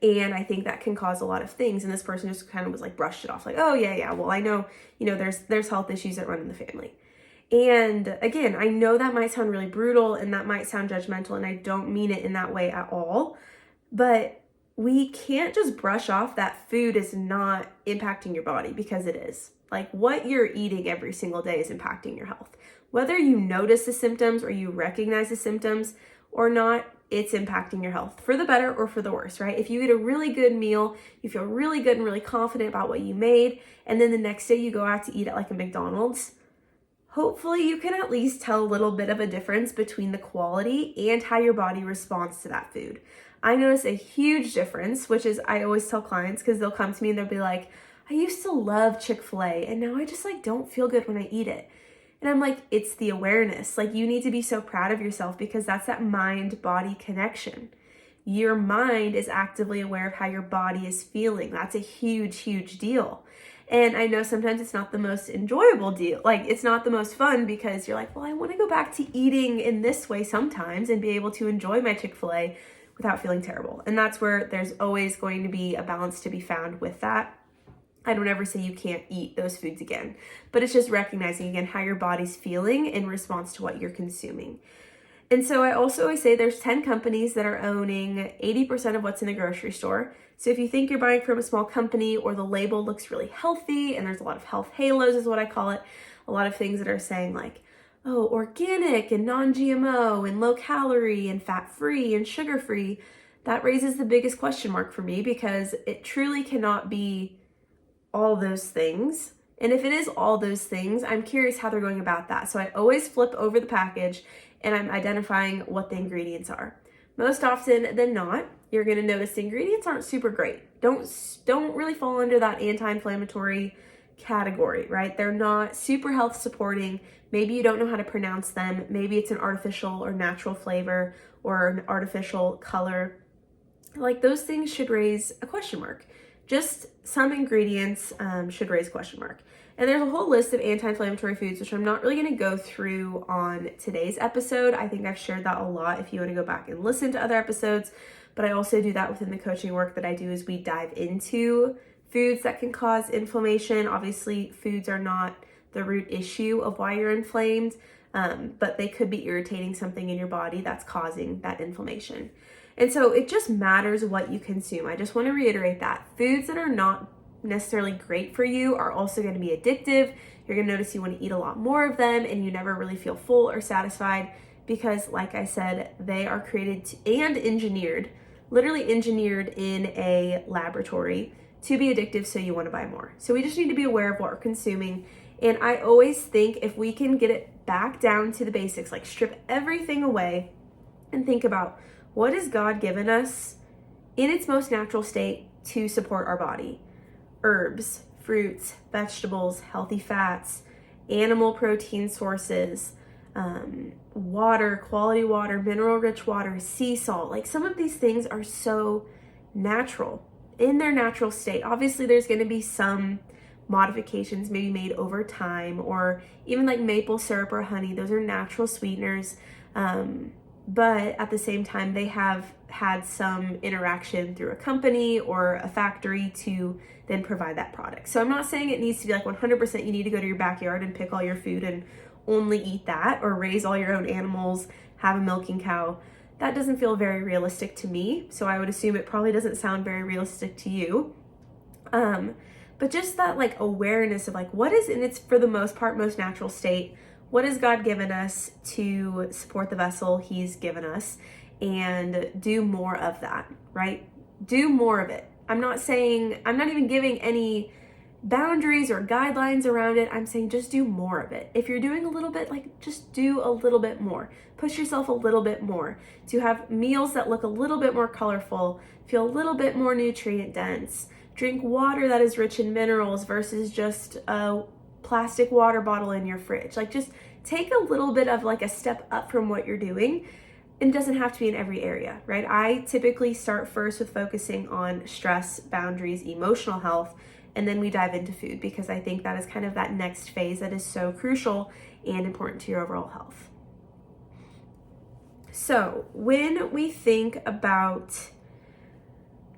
And I think that can cause a lot of things. And this person just kind of was like, brushed it off like, oh yeah, well, I know, there's health issues that run in the family. And again, I know that might sound really brutal and that might sound judgmental, and I don't mean it in that way at all, but we can't just brush off that food is not impacting your body, because it is. Like, what you're eating every single day is impacting your health. Whether you notice the symptoms or you recognize the symptoms or not, it's impacting your health for the better or for the worse, right? If you eat a really good meal, you feel really good and really confident about what you made, and then the next day you go out to eat at like a McDonald's, hopefully you can at least tell a little bit of a difference between the quality and how your body responds to that food. I notice a huge difference, which is I always tell clients, because they'll come to me and they'll be like, I used to love Chick-fil-A and now I just like don't feel good when I eat it. And I'm like, it's the awareness. Like, you need to be so proud of yourself because that's that mind-body connection. Your mind is actively aware of how your body is feeling. That's a huge, huge deal. And I know sometimes it's not the most enjoyable deal. Like, it's not the most fun because you're like, well, I want to go back to eating in this way sometimes and be able to enjoy my Chick-fil-A without feeling terrible. And that's where there's always going to be a balance to be found with that. I don't ever say you can't eat those foods again, but it's just recognizing again how your body's feeling in response to what you're consuming. And so I also always say there's 10 companies that are owning 80% of what's in the grocery store. So if you think you're buying from a small company or the label looks really healthy, and there's a lot of health halos is what I call it, a lot of things that are saying like, oh, organic and non-GMO and low calorie and fat-free and sugar-free, that raises the biggest question mark for me, because it truly cannot be all those things. And if it is all those things, I'm curious how they're going about that. So I always flip over the package and I'm identifying what the ingredients are. Most often than not, you're going to notice the ingredients aren't super great. Don't really fall under that anti-inflammatory category, right? They're not super health supporting. Maybe you don't know how to pronounce them. Maybe it's an artificial or natural flavor or an artificial color. Like, those things should raise a question mark. Just some ingredients should raise a question mark. And there's a whole list of anti-inflammatory foods, which I'm not really going to go through on today's episode. I think I've shared that a lot if you want to go back and listen to other episodes. But I also do that within the coaching work that I do, is we dive into foods that can cause inflammation. Obviously, foods are not the root issue of why you're inflamed, but they could be irritating something in your body that's causing that inflammation. And so it just matters what you consume. I just want to reiterate that foods that are not necessarily great for you are also going to be addictive. You're going to notice you want to eat a lot more of them and you never really feel full or satisfied because, like I said, they are created and engineered, literally engineered in a laboratory to be addictive, so you want to buy more. So we just need to be aware of what we're consuming. And I always think if we can get it back down to the basics, like strip everything away and think about what has God given us in its most natural state to support our body. Herbs, fruits, vegetables, healthy fats, animal protein sources, water, quality water, mineral-rich water, sea salt. Like some of these things are so natural in their natural state. Obviously, there's going to be some modifications maybe made over time, or even like maple syrup or honey. Those are natural sweeteners. But at the same time, they have had some interaction through a company or a factory to then provide that product. So I'm not saying it needs to be like 100% you need to go to your backyard and pick all your food and only eat that, or raise all your own animals, have a milking cow. That doesn't feel very realistic to me. So I would assume it probably doesn't sound very realistic to you. But just that like awareness of like what is in its, for the most part, most natural state. What has God given us to support the vessel He's given us, and do more of that, right? Do more of it. I'm not even giving any boundaries or guidelines around it. I'm saying just do more of it. If you're doing a little bit, like just do a little bit more. Push yourself a little bit more to have meals that look a little bit more colorful, feel a little bit more nutrient dense. Drink water that is rich in minerals versus just a plastic water bottle in your fridge. Like just take a little bit of like a step up from what you're doing. It doesn't have to be in every area, right? I typically start first with focusing on stress, boundaries, emotional health, and then we dive into food, because I think that is kind of that next phase that is so crucial and important to your overall health. So when we think about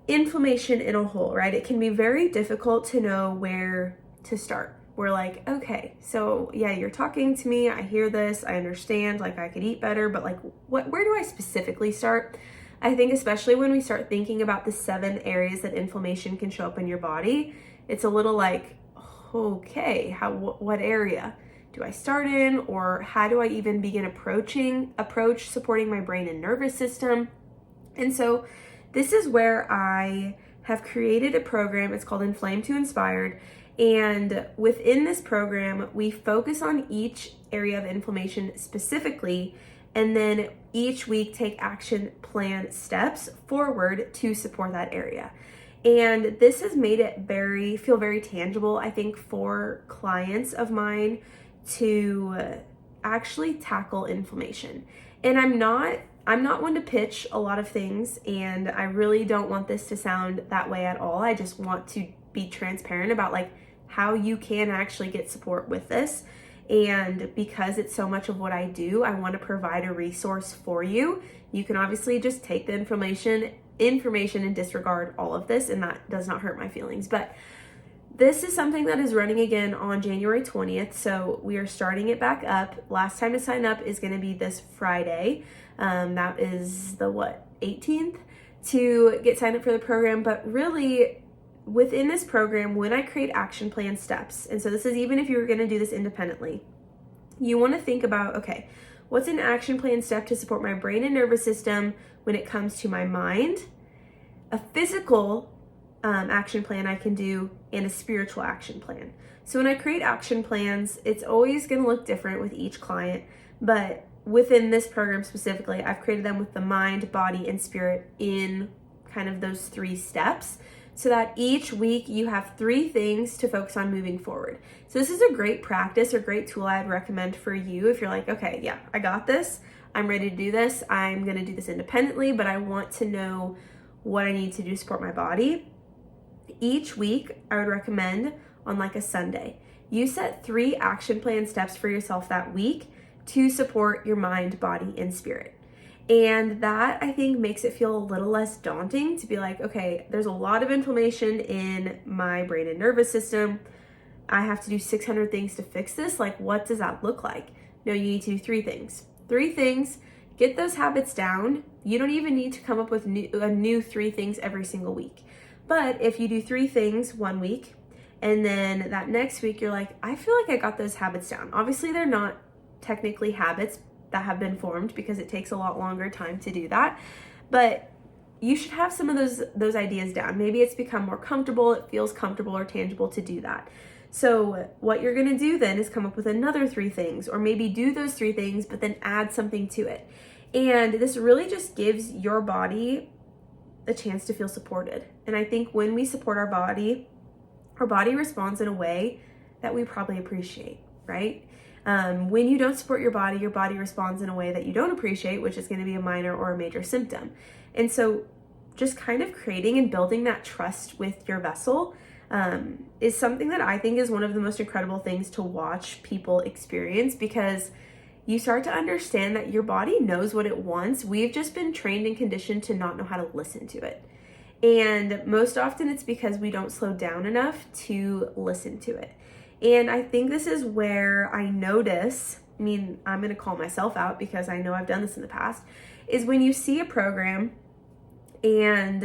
inflammation in a whole, right, it can be very difficult to know where to start. We're like, okay, so yeah, you're talking to me, I hear this, I understand, like I could eat better, but like where do I specifically start? I think especially when we start thinking about the 7 areas that inflammation can show up in your body, it's a little like, okay, what area do I start in, or how do I even begin approach supporting my brain and nervous system? And so this is where I have created a program. It's called Inflamed to Inspired. And within this program, we focus on each area of inflammation specifically, and then each week take action plan steps forward to support that area. And this has made it feel very tangible, I think, for clients of mine to actually tackle inflammation. And I'm not one to pitch a lot of things, and I really don't want this to sound that way at all. I just want to be transparent about like how you can actually get support with this. And because it's so much of what I do, I want to provide a resource for you. You can obviously just take the information and disregard all of this, and that does not hurt my feelings. But this is something that is running again on January 20th. So we are starting it back up. Last time to sign up is going to be this Friday. That is the 18th, to get signed up for the program. But really, within this program, when I create action plan steps, and so this is even if you were going to do this independently, you want to think about, okay, what's an action plan step to support my brain and nervous system when it comes to my mind, a physical action plan I can do, and a spiritual action plan. So when I create action plans, it's always going to look different with each client, but within this program specifically, I've created them with the mind, body, and spirit in kind of those 3 steps, so that each week you have 3 things to focus on moving forward. So this is a great practice or great tool I'd recommend for you if you're like, okay, yeah, I got this. I'm ready to do this. I'm going to do this independently, but I want to know what I need to do to support my body. Each week, I would recommend on like a Sunday, you set 3 action plan steps for yourself that week to support your mind, body, and spirit. And that, I think, makes it feel a little less daunting to be like, okay, there's a lot of inflammation in my brain and nervous system. I have to do 600 things to fix this. Like, what does that look like? No, you need to do 3 things. 3 things, get those habits down. You don't even need to come up with a new 3 things every single week. But if you do 3 things one week, and then that next week you're like, I feel like I got those habits down. Obviously, they're not technically habits that have been formed because it takes a lot longer time to do that. But you should have some of those ideas down. Maybe it's become more comfortable, it feels comfortable or tangible to do that. So what you're gonna do then is come up with another 3 things, or maybe do those 3 things, but then add something to it. And this really just gives your body a chance to feel supported. And I think when we support our body responds in a way that we probably appreciate, right? When you don't support your body responds in a way that you don't appreciate, which is going to be a minor or a major symptom. And so just kind of creating and building that trust with your vessel is something that I think is one of the most incredible things to watch people experience, because you start to understand that your body knows what it wants. We've just been trained and conditioned to not know how to listen to it. And most often it's because we don't slow down enough to listen to it. And I think this is where I notice, I'm going to call myself out because I know I've done this in the past, is when you see a program and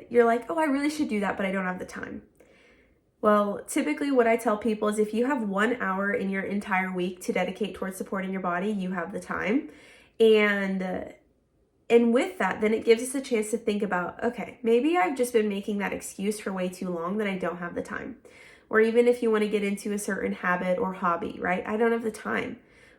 you're like, oh, I really should do that, but I don't have the time. Well, typically what I tell people is if you have 1 hour in your entire week to dedicate towards supporting your body, you have the time. And with that, then it gives us a chance to think about, okay, maybe I've just been making that excuse for way too long that I don't have the time. Or even if you want to get into a certain habit or hobby, right? I don't have the time.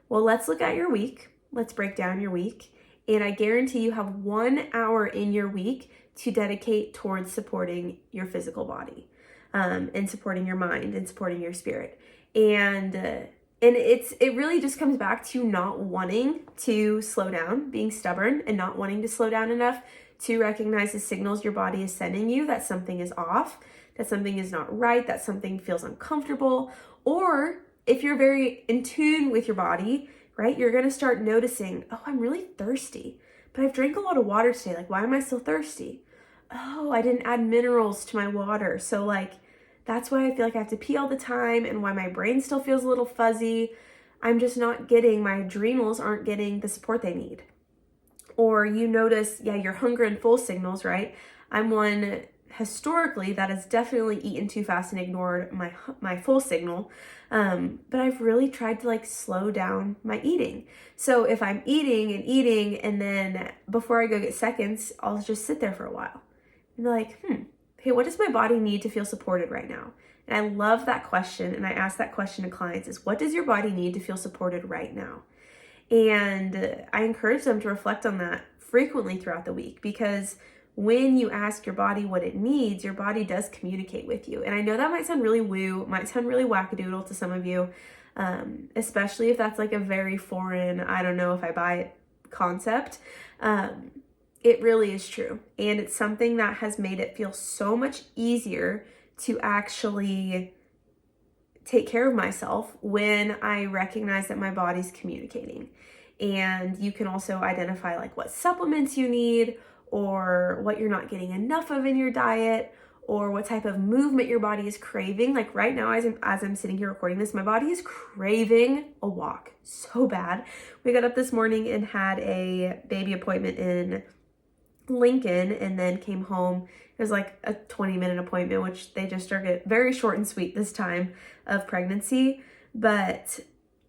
Well, let's look at your week. Let's break down your week. And I guarantee you have 1 hour in your week to dedicate towards supporting your physical body, and supporting your mind and supporting your spirit. And it really just comes back to not wanting to slow down, being stubborn and not wanting to slow down enough to recognize the signals your body is sending you that something is off, that something is not right, that something feels uncomfortable. Or if you're very in tune with your body, right, you're going to start noticing, oh, I'm really thirsty, but I've drank a lot of water today. Like, why am I still thirsty? Oh, I didn't add minerals to my water. So like, that's why I feel like I have to pee all the time and why my brain still feels a little fuzzy. I'm just not getting, my adrenals aren't getting the support they need. Or you notice, your hunger and full signals, right? I'm one historically that has definitely eaten too fast and ignored my full signal. But I've really tried to like slow down my eating. So if I'm eating and then before I go get seconds, I'll just sit there for a while and be like, okay, what does my body need to feel supported right now? And I love that question. And I ask that question to clients is, what does your body need to feel supported right now? And I encourage them to reflect on that frequently throughout the week, because when you ask your body what it needs, your body does communicate with you. And I know that might sound really woo, might sound really wackadoodle to some of you, especially if that's like a very foreign, I don't know if I buy it concept. It really is true. And it's something that has made it feel so much easier to actually take care of myself when I recognize that my body's communicating. And you can also identify like what supplements you need, or what you're not getting enough of in your diet, or what type of movement your body is craving. Like right now, as I'm sitting here recording this, my body is craving a walk so bad. We got up this morning and had a baby appointment in Lincoln, and then came home. It was like a 20-minute appointment, which they just started very short and sweet this time of pregnancy. But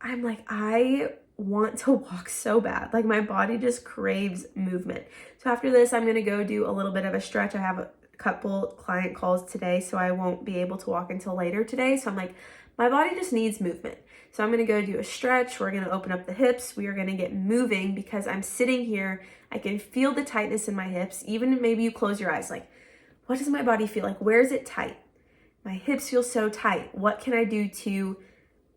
I'm like, I want to walk so bad. Like my body just craves movement. So after this, I'm going to go do a little bit of a stretch. I have a couple client calls today, so I won't be able to walk until later today. So I'm like, my body just needs movement. So I'm going to go do a stretch. We're going to open up the hips. We are going to get moving, because I'm sitting here. I can feel the tightness in my hips. Even maybe you close your eyes, like, what does my body feel like? Where is it tight? My hips feel so tight. What can I do to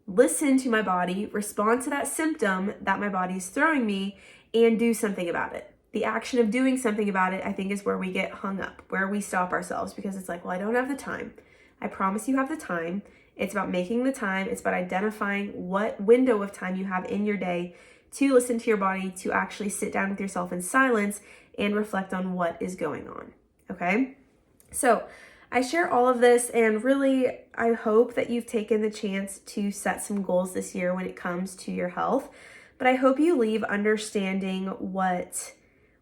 listen to my body, respond to that symptom that my body is throwing me, and do something about it? The action of doing something about it, I think, is where we get hung up, where we stop ourselves, because it's like, well, I don't have the time. I promise you have the time. It's about making the time. It's about identifying what window of time you have in your day to listen to your body, to actually sit down with yourself in silence and reflect on what is going on. Okay? So I share all of this, and really, I hope that you've taken the chance to set some goals this year when it comes to your health. But I hope you leave understanding what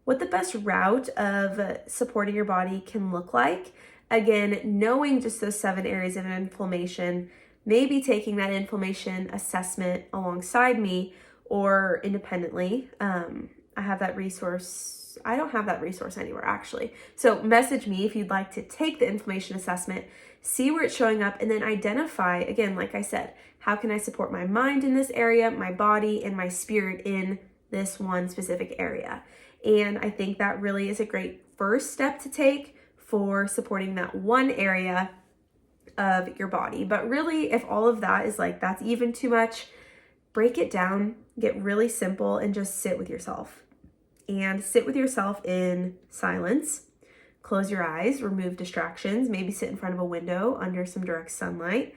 the best route of supporting your body can look like. Again, knowing just those 7 areas of inflammation, maybe taking that inflammation assessment alongside me or independently. I have that resource. I don't have that resource anywhere, actually. So message me if you'd like to take the inflammation assessment, see where it's showing up, and then identify, again, like I said, how can I support my mind in this area, my body, and my spirit in this one specific area. And I think that really is a great first step to take for supporting that one area of your body. But really, if all of that is like, that's even too much, break it down, get really simple, and just sit with yourself. And sit with yourself in silence. Close your eyes, remove distractions, maybe sit in front of a window under some direct sunlight,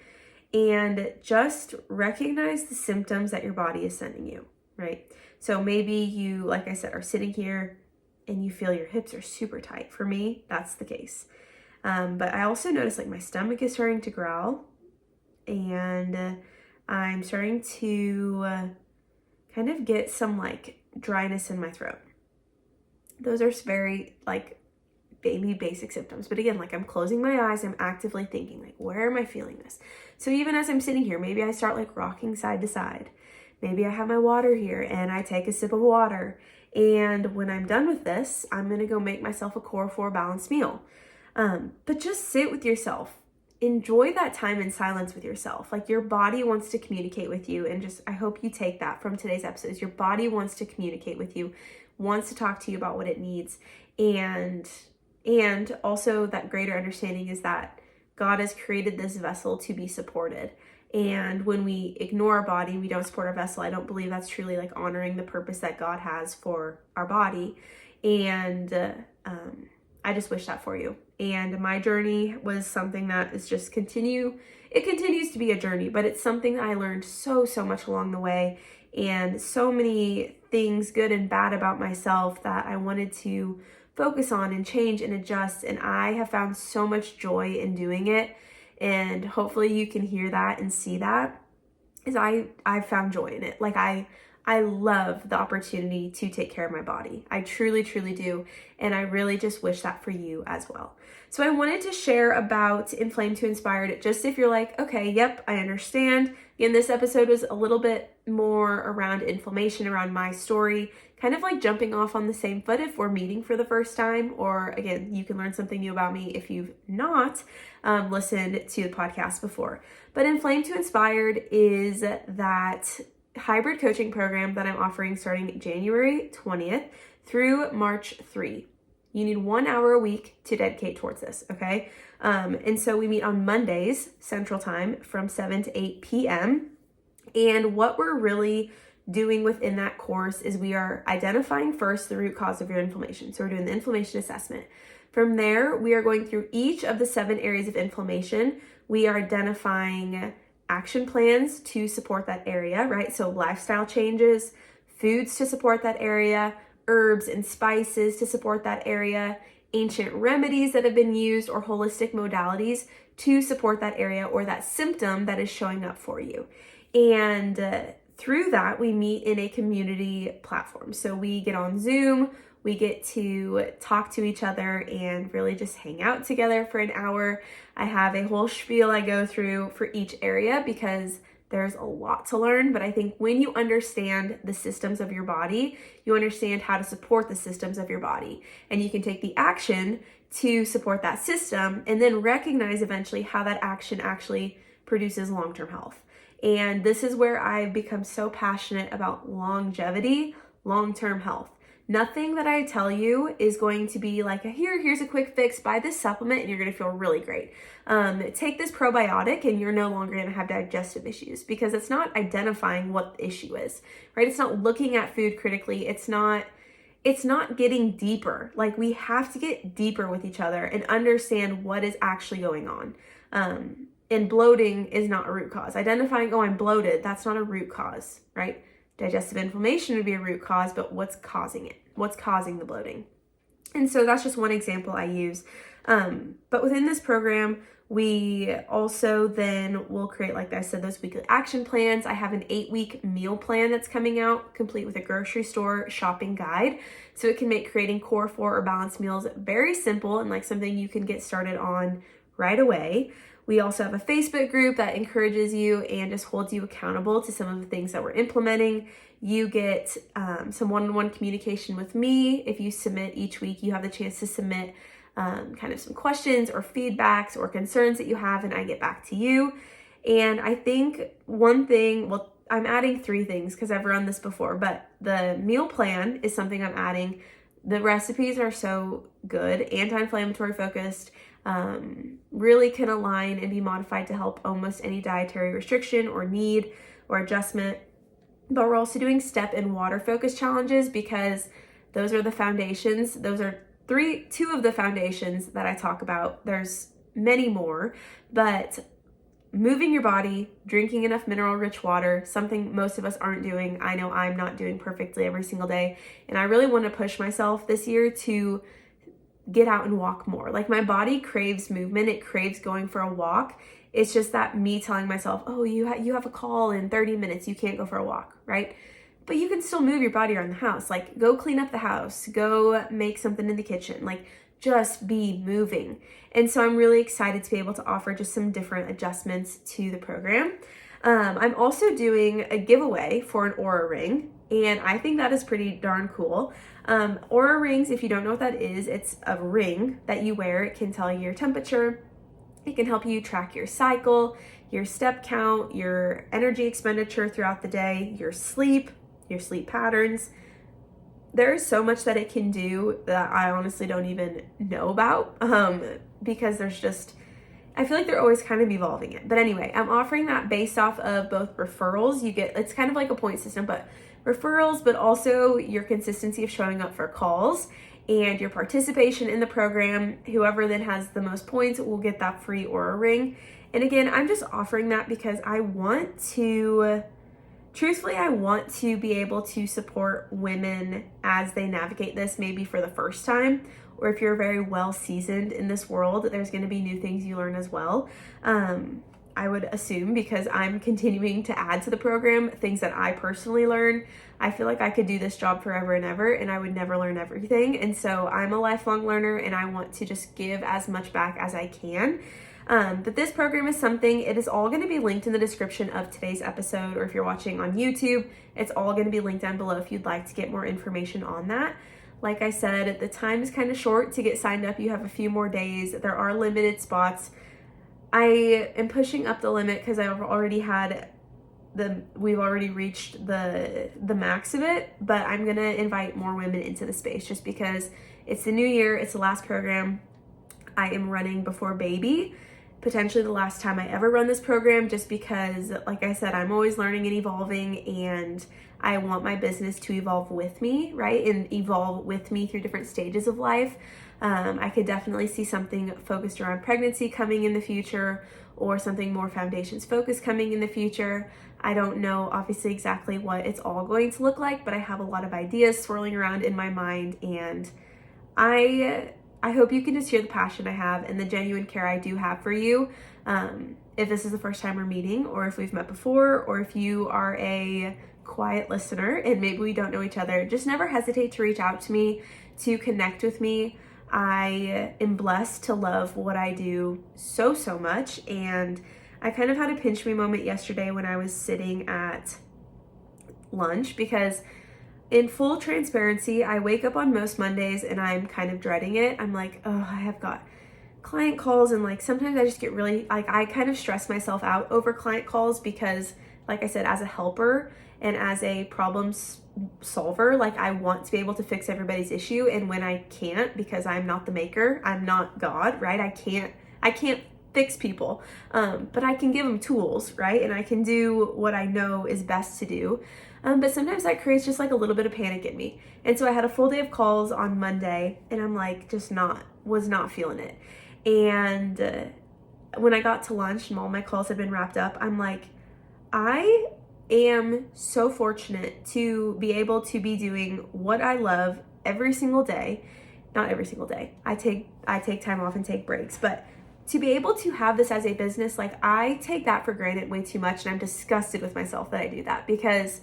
and just recognize the symptoms that your body is sending you, right? So maybe you, like I said, are sitting here and you feel your hips are super tight. For me, that's the case. But I also notice like my stomach is starting to growl, and I'm starting to kind of get some like dryness in my throat. Those are very like baby basic symptoms. But again, like I'm closing my eyes, I'm actively thinking like, where am I feeling this? So even as I'm sitting here, maybe I start like rocking side to side. Maybe I have my water here and I take a sip of water. And when I'm done with this, I'm going to go make myself a core 4 balanced meal. But just sit with yourself. Enjoy that time in silence with yourself. Like your body wants to communicate with you. And just, I hope you take that from today's episodes. Your body wants to communicate with you, wants to talk to you about what it needs. And also that greater understanding is that God has created this vessel to be supported. And when we ignore our body, we don't support our vessel, I don't believe that's truly like honoring the purpose that God has for our body. And I just wish that for you. And my journey was something that is just it continues to be a journey, but it's something that I learned so much along the way, and so many things, good and bad, about myself that I wanted to focus on and change and adjust. And I have found so much joy in doing it. And hopefully you can hear that and see that, is I've found joy in it. Like I love the opportunity to take care of my body. I truly do. And I really just wish that for you as well. So I wanted to share about Inflamed to Inspired, just if you're like, okay, yep, I understand. Again, this episode was a little bit more around inflammation, around my story, kind of like jumping off on the same foot if we're meeting for the first time, or again, you can learn something new about me if you've not listened to the podcast before. But Inflamed to Inspired is that hybrid coaching program that I'm offering starting January 20th through March 3. You need 1 hour a week to dedicate towards this, okay? And so we meet on Mondays, Central Time, from 7 to 8 p.m. And what we're really doing within that course is we are identifying first the root cause of your inflammation. So we're doing the inflammation assessment. From there, we are going through each of the 7 areas of inflammation. We are identifying action plans to support that area, right? So lifestyle changes, foods to support that area, herbs and spices to support that area, ancient remedies that have been used, or holistic modalities to support that area or that symptom that is showing up for you. And through that, we meet in a community platform. So we get on Zoom, we get to talk to each other and really just hang out together for an hour. I have a whole spiel I go through for each area because there's a lot to learn. But I think when you understand the systems of your body, you understand how to support the systems of your body. And you can take the action to support that system and then recognize eventually how that action actually produces long-term health. And this is where I've become so passionate about longevity, long-term health. Nothing that I tell you is going to be like, here's a quick fix, buy this supplement and you're going to feel really great. Take this probiotic and you're no longer going to have digestive issues, because it's not identifying what the issue is, right? It's not looking at food critically. It's not getting deeper. Like, we have to get deeper with each other and understand what is actually going on. And bloating is not a root cause. Identifying, I'm bloated, that's not a root cause, right? Digestive inflammation would be a root cause, but what's causing it? What's causing the bloating? And so that's just one example I use. But within this program, we also then will create, like I said, those weekly action plans. I have an 8-week meal plan that's coming out, complete with a grocery store shopping guide. So it can make creating core 4 or balanced meals very simple and like something you can get started on right away. We also have a Facebook group that encourages you and just holds you accountable to some of the things that we're implementing. You get some one-on-one communication with me. If you submit each week, you have the chance to submit kind of some questions or feedbacks or concerns that you have, and I get back to you. And I think one thing, well, I'm adding 3 things because I've run this before, but the meal plan is something I'm adding. The recipes are so good, anti-inflammatory focused, really can align and be modified to help almost any dietary restriction or need or adjustment. But we're also doing step and water focus challenges because those are the foundations. Those are 2 of the foundations that I talk about. There's many more, but moving your body, drinking enough mineral-rich water, something most of us aren't doing. I know I'm not doing perfectly every single day, and I really want to push myself this year to get out and walk more. Like my body craves movement. It craves going for a walk. It's just that me telling myself, oh, you have a call in 30 minutes. You can't go for a walk, right? But you can still move your body around the house. Like go clean up the house, go make something in the kitchen, like just be moving. And so I'm really excited to be able to offer just some different adjustments to the program. I'm also doing a giveaway for an Aura ring, and I think that is pretty darn cool. Aura rings, if you don't know what that is, it's a ring that you wear. It can tell you your temperature. It can help you track your cycle, your step count, your energy expenditure throughout the day, your sleep patterns. There is so much that it can do that I honestly don't even know about because I feel like they're always kind of evolving it. But anyway, I'm offering that based off of both referrals. It's kind of like a point system, but referrals, but also your consistency of showing up for calls and your participation in the program. Whoever then has the most points will get that free Aura ring. And again, I'm just offering that because I want to be able to support women as they navigate this, maybe for the first time, or if you're very well seasoned in this world, there's going to be new things you learn as well. I would assume, because I'm continuing to add to the program things that I personally learn. I feel like I could do this job forever and ever, and I would never learn everything. And so I'm a lifelong learner, and I want to just give as much back as I can. But this program is something, it is all going to be linked in the description of today's episode, or if you're watching on YouTube, it's all going to be linked down below if you'd like to get more information on that. Like I said, the time is kind of short to get signed up. You have a few more days. There are limited spots. I am pushing up the limit because we've already reached the max of it, but I'm going to invite more women into the space just because it's the new year. It's the last program I am running before baby, potentially the last time I ever run this program, just because, like I said, I'm always learning and evolving, and I want my business to evolve with me, right? And evolve with me through different stages of life. I could definitely see something focused around pregnancy coming in the future, or something more foundations focused coming in the future. I don't know obviously exactly what it's all going to look like, but I have a lot of ideas swirling around in my mind, and I hope you can just hear the passion I have and the genuine care I do have for you. If this is the first time we're meeting, or if we've met before, or if you are a quiet listener and maybe we don't know each other, just never hesitate to reach out to me, to connect with me. I am blessed to love what I do so much, and I kind of had a pinch me moment yesterday when I was sitting at lunch, because in full transparency, I wake up on most Mondays and I'm kind of dreading it. I'm like, oh, I have got client calls, and like sometimes I just get really, like, I kind of stress myself out over client calls because, like I said, as a helper and as a problem solver, like I want to be able to fix everybody's issue, and when I can't, because I'm not the maker, I'm not God, right? I can't fix people, but I can give them tools, right? And I can do what I know is best to do. But sometimes that creates just like a little bit of panic in me. And so I had a full day of calls on Monday, and I'm like, was not feeling it. And when I got to lunch and all my calls had been wrapped up, I'm like, I am so fortunate to be able to be doing what I love every single day. Not every single day. I take time off and take breaks, but to be able to have this as a business, like I take that for granted way too much, and I'm disgusted with myself that I do that, because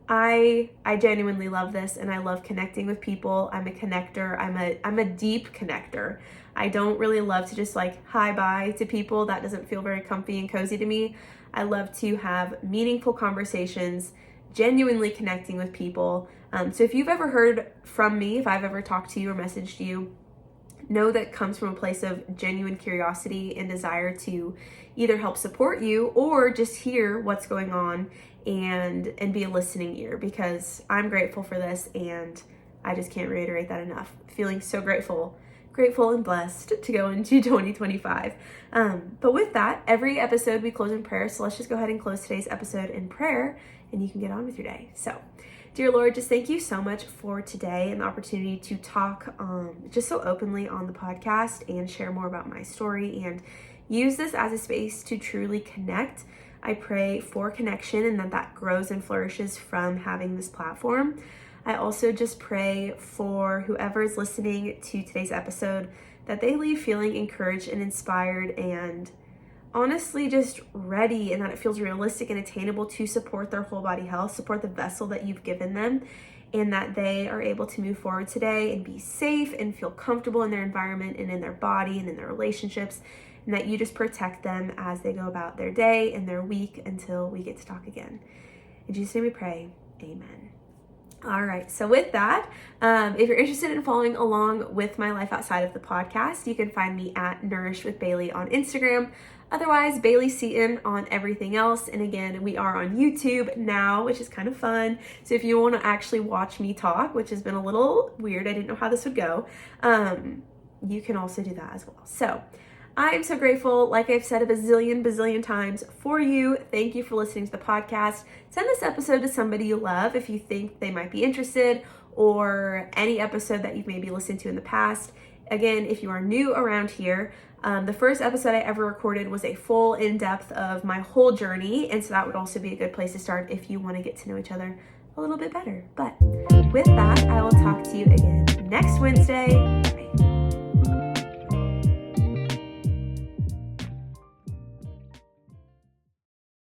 I genuinely love this, and I love connecting with people. I'm a connector. I'm a deep connector. I don't really love to just like hi bye to people. That doesn't feel very comfy and cozy to me. I love to have meaningful conversations, genuinely connecting with people. So if you've ever heard from me, if I've ever talked to you or messaged you, know that comes from a place of genuine curiosity and desire to either help support you or just hear what's going on and be a listening ear, because I'm grateful for this, and I just can't reiterate that enough. Feeling so grateful and blessed to go into 2025. But with that, every episode we close in prayer. So let's just go ahead and close today's episode in prayer, and you can get on with your day. So, dear Lord, just thank you so much for today and the opportunity to talk just so openly on the podcast and share more about my story and use this as a space to truly connect. I pray for connection and that grows and flourishes from having this platform. I also just pray for whoever is listening to today's episode, that they leave feeling encouraged and inspired and honestly just ready, and that it feels realistic and attainable to support their whole body health, support the vessel that you've given them, and that they are able to move forward today and be safe and feel comfortable in their environment and in their body and in their relationships, and that you just protect them as they go about their day and their week until we get to talk again. In Jesus' name we pray, amen. All right, so with that, if you're interested in following along with my life outside of the podcast, you can find me at Nourish with Bailey on Instagram. Otherwise, Bailey Seaton on everything else. And again, we are on YouTube now, which is kind of fun. So if you want to actually watch me talk, which has been a little weird, I didn't know how this would go, you can also do that as well. So I am so grateful, like I've said a bazillion times, for you. Thank you for listening to the podcast. Send this episode to somebody you love if you think they might be interested, or any episode that you've maybe listened to in the past. Again, if you are new around here, the first episode I ever recorded was a full in-depth of my whole journey, and so that would also be a good place to start if you want to get to know each other a little bit better. But with that, I will talk to you again next Wednesday. Bye.